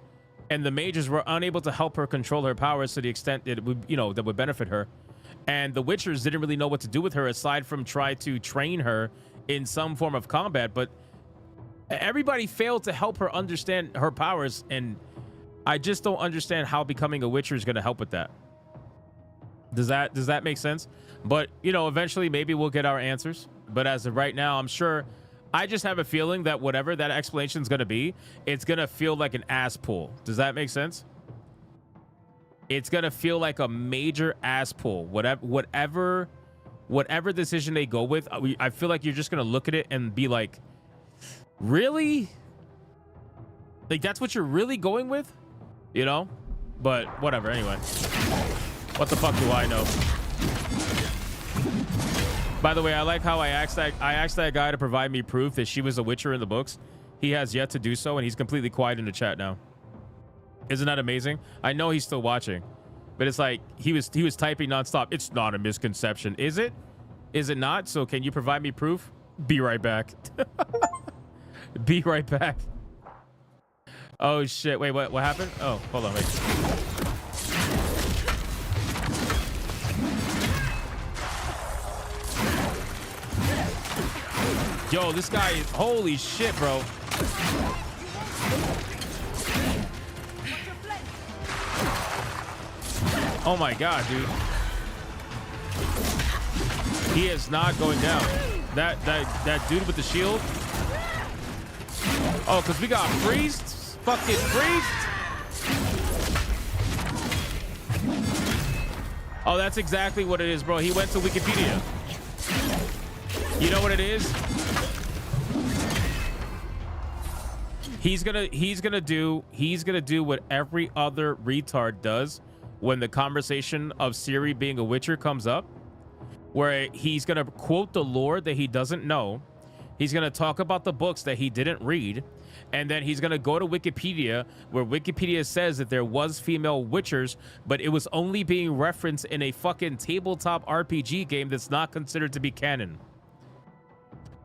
and the mages were unable to help her control her powers to the extent that it would, that would benefit her. And the Witchers didn't really know what to do with her aside from try to train her in some form of combat, but everybody failed to help her understand her powers, and I just don't understand how becoming a Witcher is going to help with that. Does that make sense? But, eventually maybe we'll get our answers. But as of right now, I'm sure, I just have a feeling that whatever that explanation is going to be, it's going to feel like an ass pull. Does that make sense? It's going to feel like a major ass pull. Whatever decision they go with, I feel like you're just going to look at it and be like, really? Like, that's what you're really going with? But whatever, anyway. What the fuck do I know? By the way, I like how I asked that guy to provide me proof that she was a Witcher in the books. He has yet to do so, and he's completely quiet in the chat now. Isn't that amazing? I know he's still watching, but it's like he was typing nonstop. It's not a misconception, is it? Is it not? So can you provide me proof? Be right back. Be right back. Oh shit! Wait, what happened? Oh, hold on, wait. Yo, this guy is, holy shit, bro. Oh my god, dude. He is not going down. That dude with the shield. Oh, because we got freezed. Fucking freezed. Oh, that's exactly what it is, bro. He went to Wikipedia. You know what it is? He's gonna do what every other retard does when the conversation of Ciri being a Witcher comes up, where he's gonna quote the lore that he doesn't know. He's gonna talk about the books that he didn't read, and then he's gonna go to Wikipedia, where Wikipedia says that there was female Witchers, but it was only being referenced in a fucking tabletop RPG game that's not considered to be canon.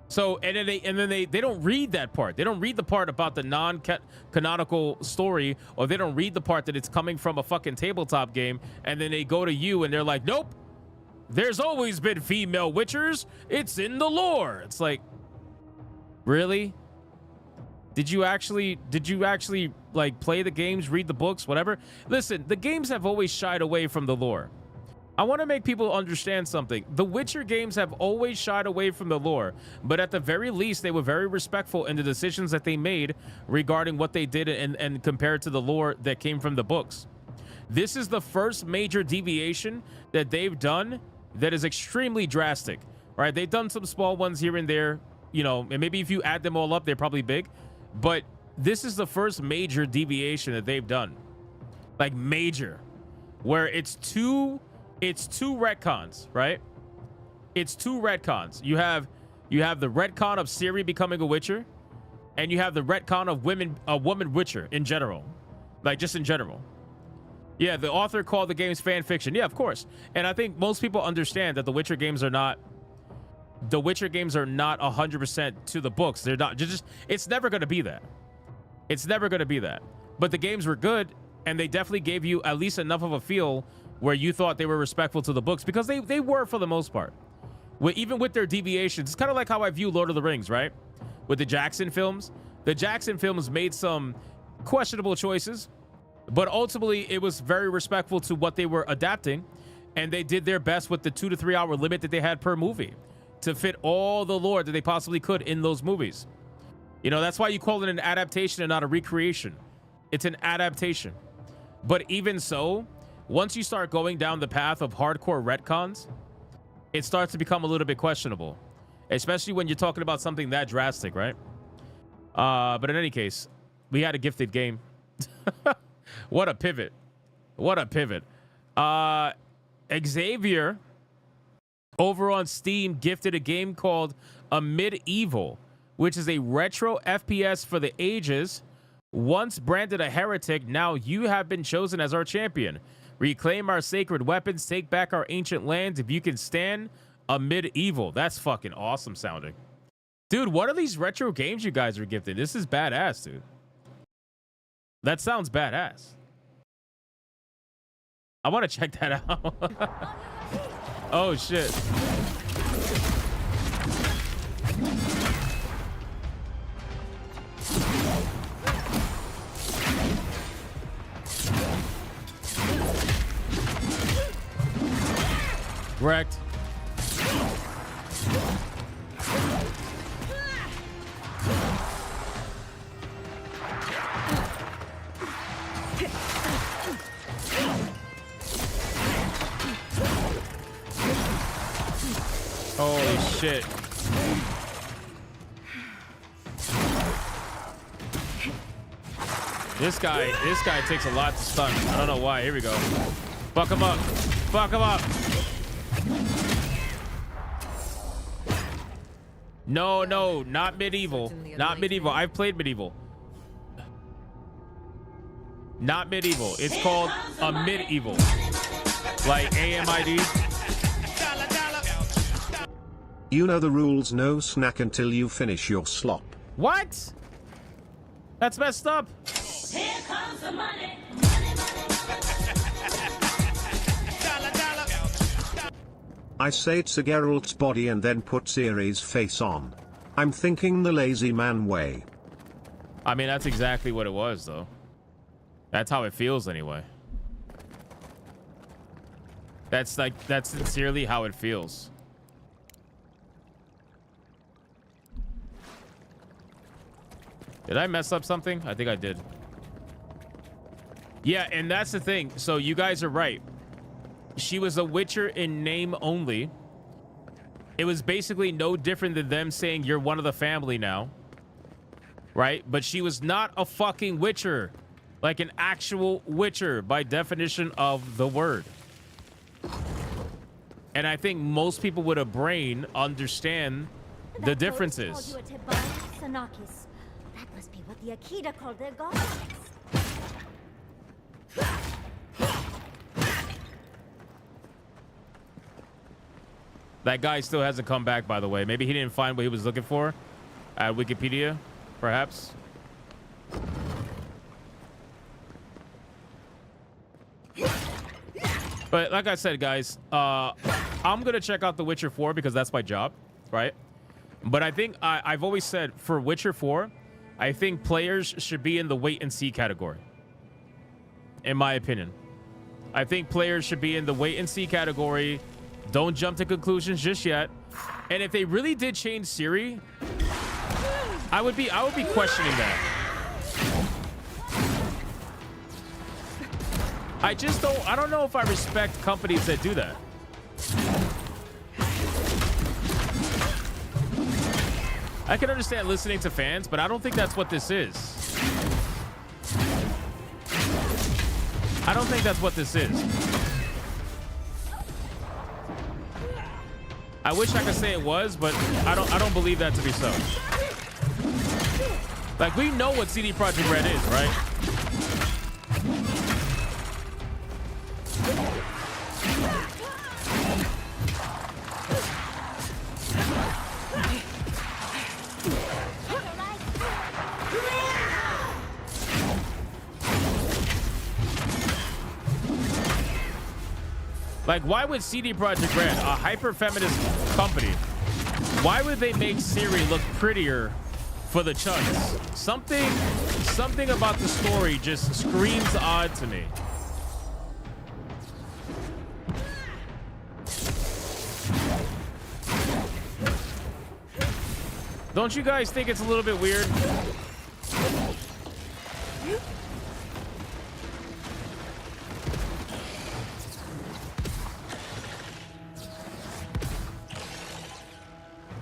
So, and then they don't read that part. They don't read the part about the non-canonical story, or they don't read the part that it's coming from a fucking tabletop game, and then they go to you and they're like, nope, there's always been female Witchers. It's in the lore. It's like, really? Did you actually like play the games, read the books, whatever? Listen, the games have always shied away from the lore. I want to make people understand something. The Witcher games have always shied away from the lore, but at the very least, they were very respectful in the decisions that they made regarding what they did and compared to the lore that came from the books. This is the first major deviation that they've done that is extremely drastic, right? They've done some small ones here and there, you know, and maybe if you add them all up, they're probably big, but this is the first major deviation that they've done, like major, where it's two retcons, right? It's two retcons. You have the retcon of Ciri becoming a Witcher, and you have the retcon of a woman Witcher in general, like just in general. Yeah, the author called the games fan fiction. Yeah, of course. And I think most people understand that the Witcher games are not 100% to the books. They're not just, it's never going to be that. It's never going to be that. But the games were good, and they definitely gave you at least enough of a feel where you thought they were respectful to the books, because they were for the most part. Even with their deviations, it's kind of like how I view Lord of the Rings, right? With the Jackson films. The Jackson films made some questionable choices, but ultimately it was very respectful to what they were adapting, and they did their best with the 2 to 3 hour limit that they had per movie to fit all the lore that they possibly could in those movies. You know, that's why you call it an adaptation and not a recreation. It's an adaptation. But even so, once you start going down the path of hardcore retcons, it starts to become a little bit questionable, especially when you're talking about something that drastic, right? But in any case, we had a gifted game. What a pivot. What a pivot. Xavier over on Steam gifted a game called Medieval, which is a retro FPS for the ages. Once branded a heretic, now you have been chosen as our champion. Reclaim our sacred weapons, take back our ancient lands if you can stand a Medieval. That's fucking awesome sounding. Dude, what are these retro games you guys are gifted? This is badass, dude. That sounds badass. I want to check that out. Oh, shit. Wrecked. Holy shit. This guy takes a lot to stun. I don't know why. Here we go. Fuck him up. Fuck him up. No, no, not Medieval. Not Medieval. I've played Medieval. Not Medieval. It's called a Medieval. Like AMID. You know the rules, no snack until you finish your slop. What? That's messed up. Here comes the money. I say it's a Geralt's body and then put Ciri's face on. I'm thinking the lazy man way. I mean, that's exactly what it was, though. That's how it feels anyway. That's sincerely how it feels. Did I mess up something? I think I did. Yeah, and that's the thing. So you guys are right. She was a Witcher in name only. It was basically no different than them saying you're one of the family now. Right? But she was not a fucking Witcher. Like an actual Witcher by definition of the word. And I think most people with a brain understand the differences. That must be what the Akita called their gods. That guy still hasn't come back, by the way. Maybe he didn't find what he was looking for at Wikipedia, perhaps. But like I said, guys, I'm going to check out The Witcher 4 because that's my job, right? But I think I've always said for Witcher 4, I think players should be in the wait and see category. In my opinion. I think players should be in the wait and see category. Don't jump to conclusions just yet. And if they really did change Siri, I would be questioning that. I don't know if I respect companies that do that. I can understand listening to fans, but I don't think that's what this is. I don't think that's what this is. I wish I could say it was, but I don't believe that to be so. Like, we know what CD Projekt Red is, right? Like, why would CD Projekt Red, a hyper-feminist company, why would they make Siri look prettier for the chuds? Something about the story just screams odd to me. Don't you guys think it's a little bit weird?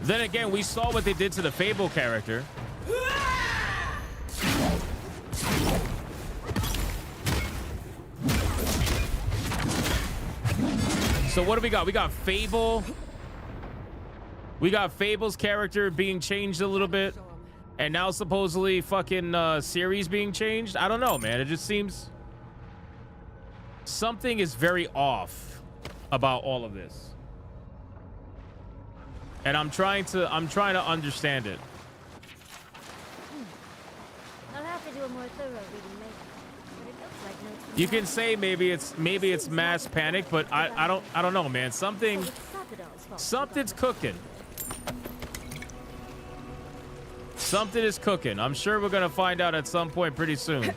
Then again, we saw what they did to the Fable character. So what do we got? We got Fable. We got Fable's character being changed a little bit. And now supposedly fucking Siri's being changed. I don't know, man. It just seems something is very off about all of this. And I'm trying to understand it. I'll have to do a more thorough reading later. But it looks like notes from You can say maybe it's mass panic, but I don't know, man. Something's cooking. Something is cooking. I'm sure we're gonna find out at some point pretty soon.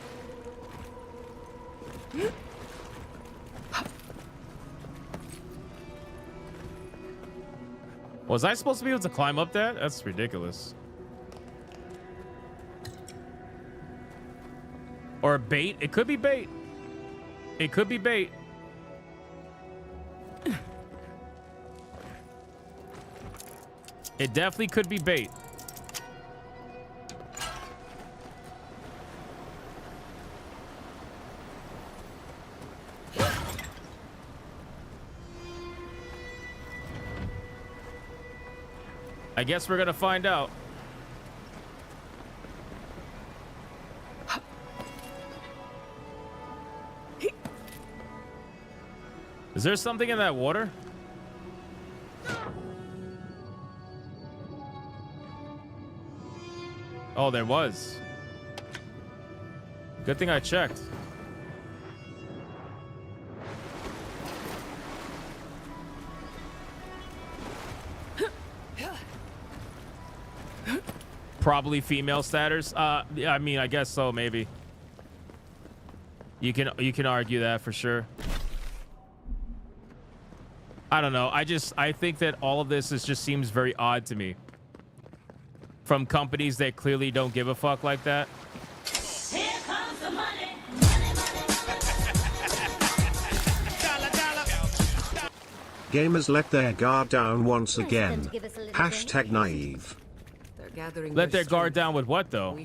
Was I supposed to be able to climb up that? That's ridiculous. Or bait? It could be bait. It could be bait. It definitely could be bait. I guess we're gonna find out. Is there something in that water? Oh, there was. Good thing I checked. Probably female status. Yeah, I mean, I guess so. Maybe you can argue that for sure. I don't know. I think that all of this just seems very odd to me from companies that clearly don't give a fuck like that. Here comes the money. Gamers let their guard down once again. Hashtag naive. Let their guard down with what, though?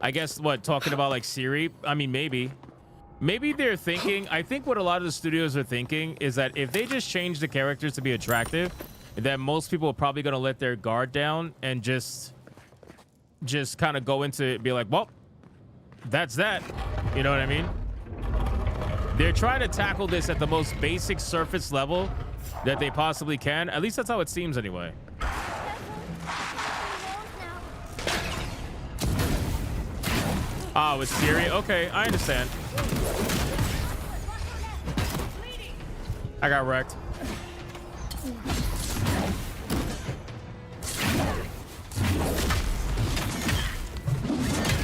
I guess, what, talking about, like, Siri? I mean, maybe. Maybe they're thinking... I think what a lot of the studios are thinking is that if they just change the characters to be attractive, then most people are probably going to let their guard down and just kind of go into it, be like, well, that's that. You know what I mean? They're trying to tackle this at the most basic surface level that they possibly can. At least that's how it seems anyway. Oh, it's Siri? Okay, I understand. I got wrecked.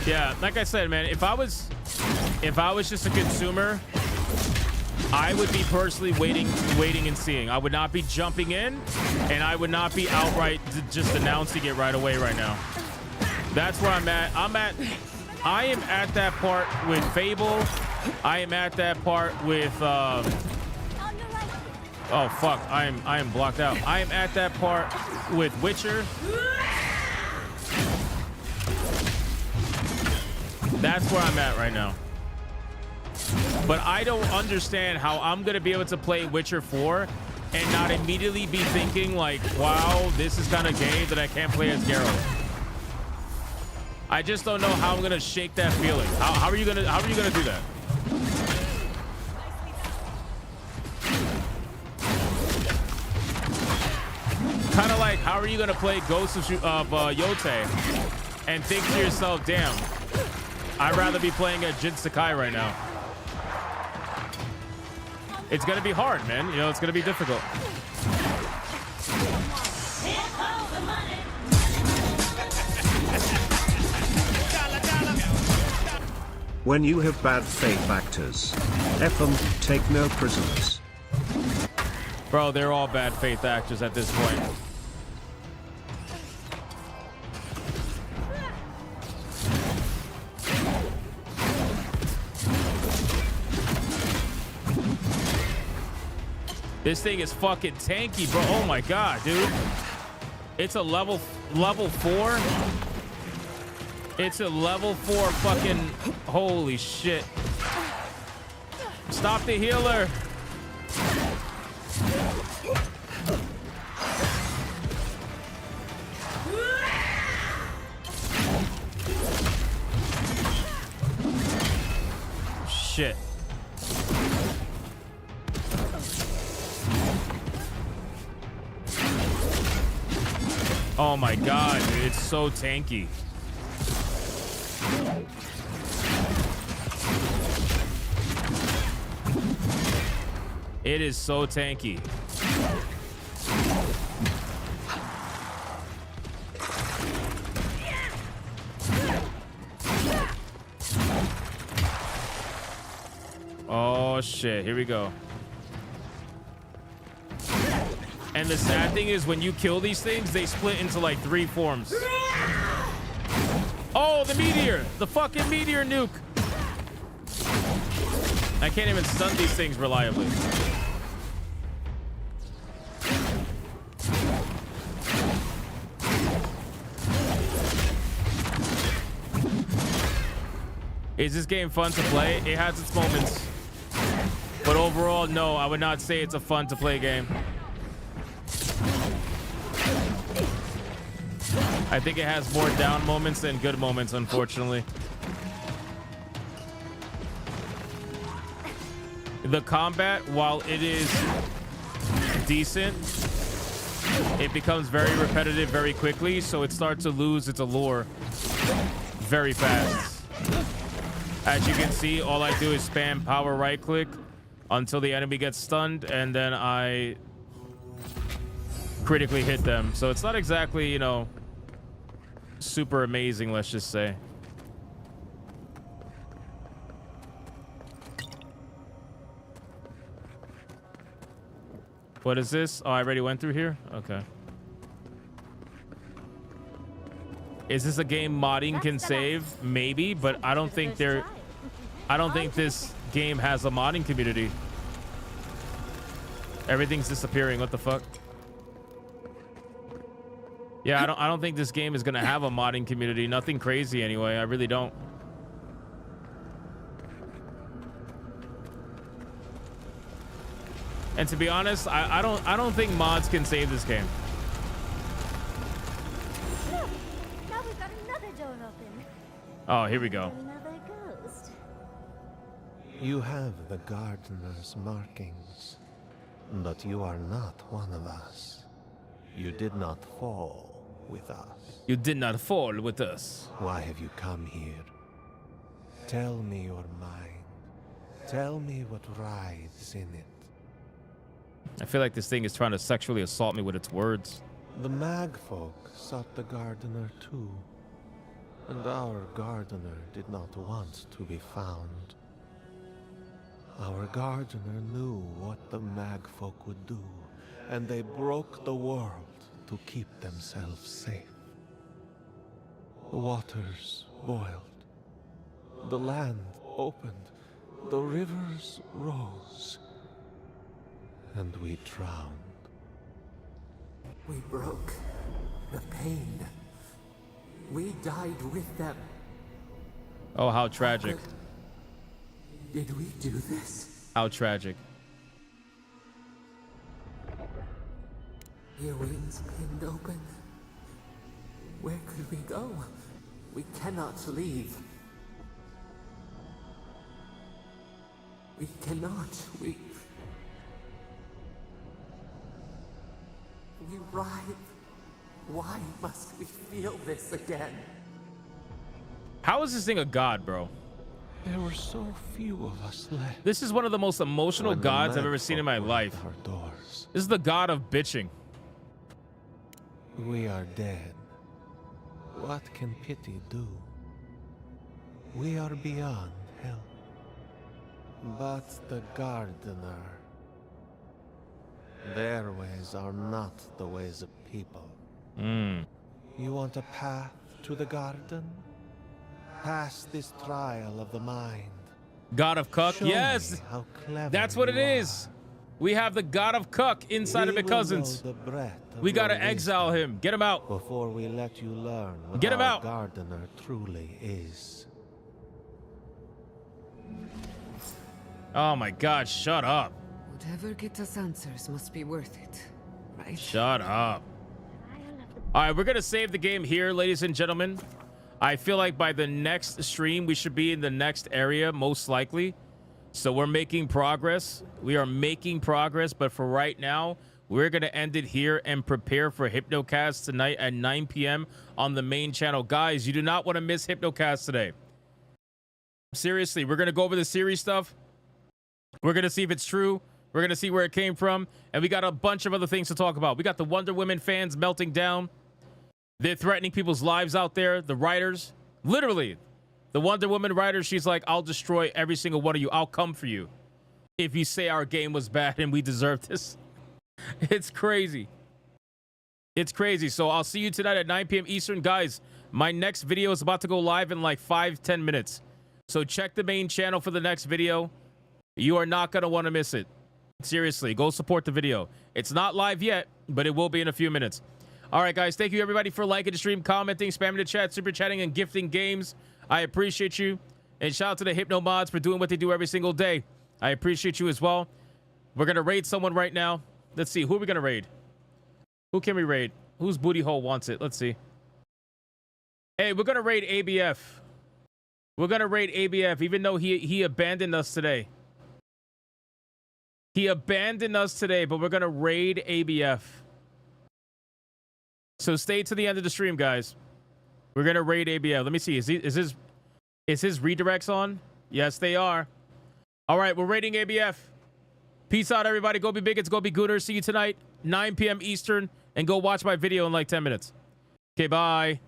Yeah, like I said, man, if I was just a consumer, I would be personally waiting and seeing. I would not be jumping in, and I would not be outright just announcing it right away right now. That's where I'm at. I am at that part with Fable. I am at that part with oh fuck, I am blocked out. I am at that part with Witcher. That's where I'm at right now. But I don't understand how I'm going to be able to play Witcher 4 and not immediately be thinking like, wow, this is kind of gay that I can't play as Geralt. I just don't know how I'm going to shake that feeling. How are you going to do that? Kind of like, how are you going to play Ghost of Yote and think to yourself, damn, I'd rather be playing at Jin Sakai right now. It's going to be hard, man. You know, it's going to be difficult. When you have bad faith actors, F them, take no prisoners. Bro, they're all bad faith actors at this point. This thing is fucking tanky, bro. Oh my god, dude. It's a level 4. It's a level 4 fucking holy shit. Stop the healer. Shit. Oh my god, dude, it's so tanky. It is so tanky. Oh shit, here we go. And the sad thing is when you kill these things, they split into like 3 forms. Oh, the meteor! The fucking meteor nuke! I can't even stun these things reliably. Is this game fun to play? It has its moments. But overall, no, I would not say it's a fun to play game. I think it has more down moments than good moments, unfortunately. The combat, while it is decent, it becomes very repetitive very quickly, so it starts to lose its allure very fast. As you can see, all I do is spam power right click until the enemy gets stunned, and then I critically hit them. So it's not exactly, you know, super amazing, let's just say. What is this? Oh, I already went through here? Okay. Is this a game modding can save? Maybe, but I don't think this game has a modding community. Everything's disappearing. What the fuck? Yeah, I don't think this game is gonna have a modding community. Nothing crazy anyway. I really don't. And to be honest, I don't think mods can save this game. Look, now we've got another door open. Oh, here we go. Another ghost. You have the gardener's markings, but you are not one of us. You did not fall with us. You did not fall with us. Why have you come here? Tell me your mind. Tell me what rides in it. I feel like this thing is trying to sexually assault me with its words. The mag folk sought the gardener too. And our gardener did not want to be found. Our gardener knew what the Magfolk would do, and they broke the world to keep themselves safe. The waters boiled, the land opened, the rivers rose, and we drowned. We broke the pain. We died with them. Oh, how tragic. Did we do this? How tragic. Your wings pinned open. Where could we go? We cannot leave. We cannot. We writhe. Why must we feel this again? How is this thing a god, bro? There were so few of us left. This is one of the most emotional gods I've ever seen in my life. Our doors. This is the god of bitching. We are dead. What can pity do? We are beyond help. But the gardener, their ways are not the ways of people. You want a path to the garden? Pass this trial of the mind. God of Cuck? Show Yes! me how clever That's what it you is. We have the God of Cuck inside of McCuzzins. We gotta exile him. Get him out. Before we let you learn what Get him our out. gardener truly is. Oh my god, shut up. Whatever gets us answers must be worth it, right? Shut up. All right, we're gonna save the game here, ladies and gentlemen. I feel like by the next stream, we should be in the next area, most likely. So we're making progress. We are making progress, but for right now, we're gonna end it here and prepare for Hypnocast tonight at 9 p.m. on the main channel. Guys, you do not want to miss Hypnocast today. Seriously, we're gonna go over the series stuff. We're gonna see if it's true. We're gonna see where it came from, and we got a bunch of other things to talk about. We got the Wonder Woman fans melting down. They're threatening people's lives out there. The writers, literally, the Wonder Woman writer, she's like, I'll destroy every single one of you. I'll come for you if you say our game was bad and we deserve this. It's crazy. It's crazy. So I'll see you tonight at 9 p.m. Eastern. Guys, my next video is about to go live in like 5-10 minutes. So check the main channel for the next video. You are not going to want to miss it. Seriously, go support the video. It's not live yet, but it will be in a few minutes. All right, guys. Thank you, everybody, for liking the stream, commenting, spamming the chat, super chatting, and gifting games. I appreciate you. And shout out to the Hypno mods for doing what they do every single day. I appreciate you as well. We're going to raid someone right now. Let's see. Who are we going to raid? Who can we raid? Whose booty hole wants it? Let's see. Hey, we're going to raid ABF. We're going to raid ABF, even though he abandoned us today. He abandoned us today, but we're going to raid ABF. So stay to the end of the stream, guys. We're going to raid ABF. Let me see. Is his redirects on? Yes, they are. All right, we're raiding ABF. Peace out, everybody. Go be bigots. Go be gooners. See you tonight, 9 p.m. Eastern. And go watch my video in like 10 minutes. Okay, bye.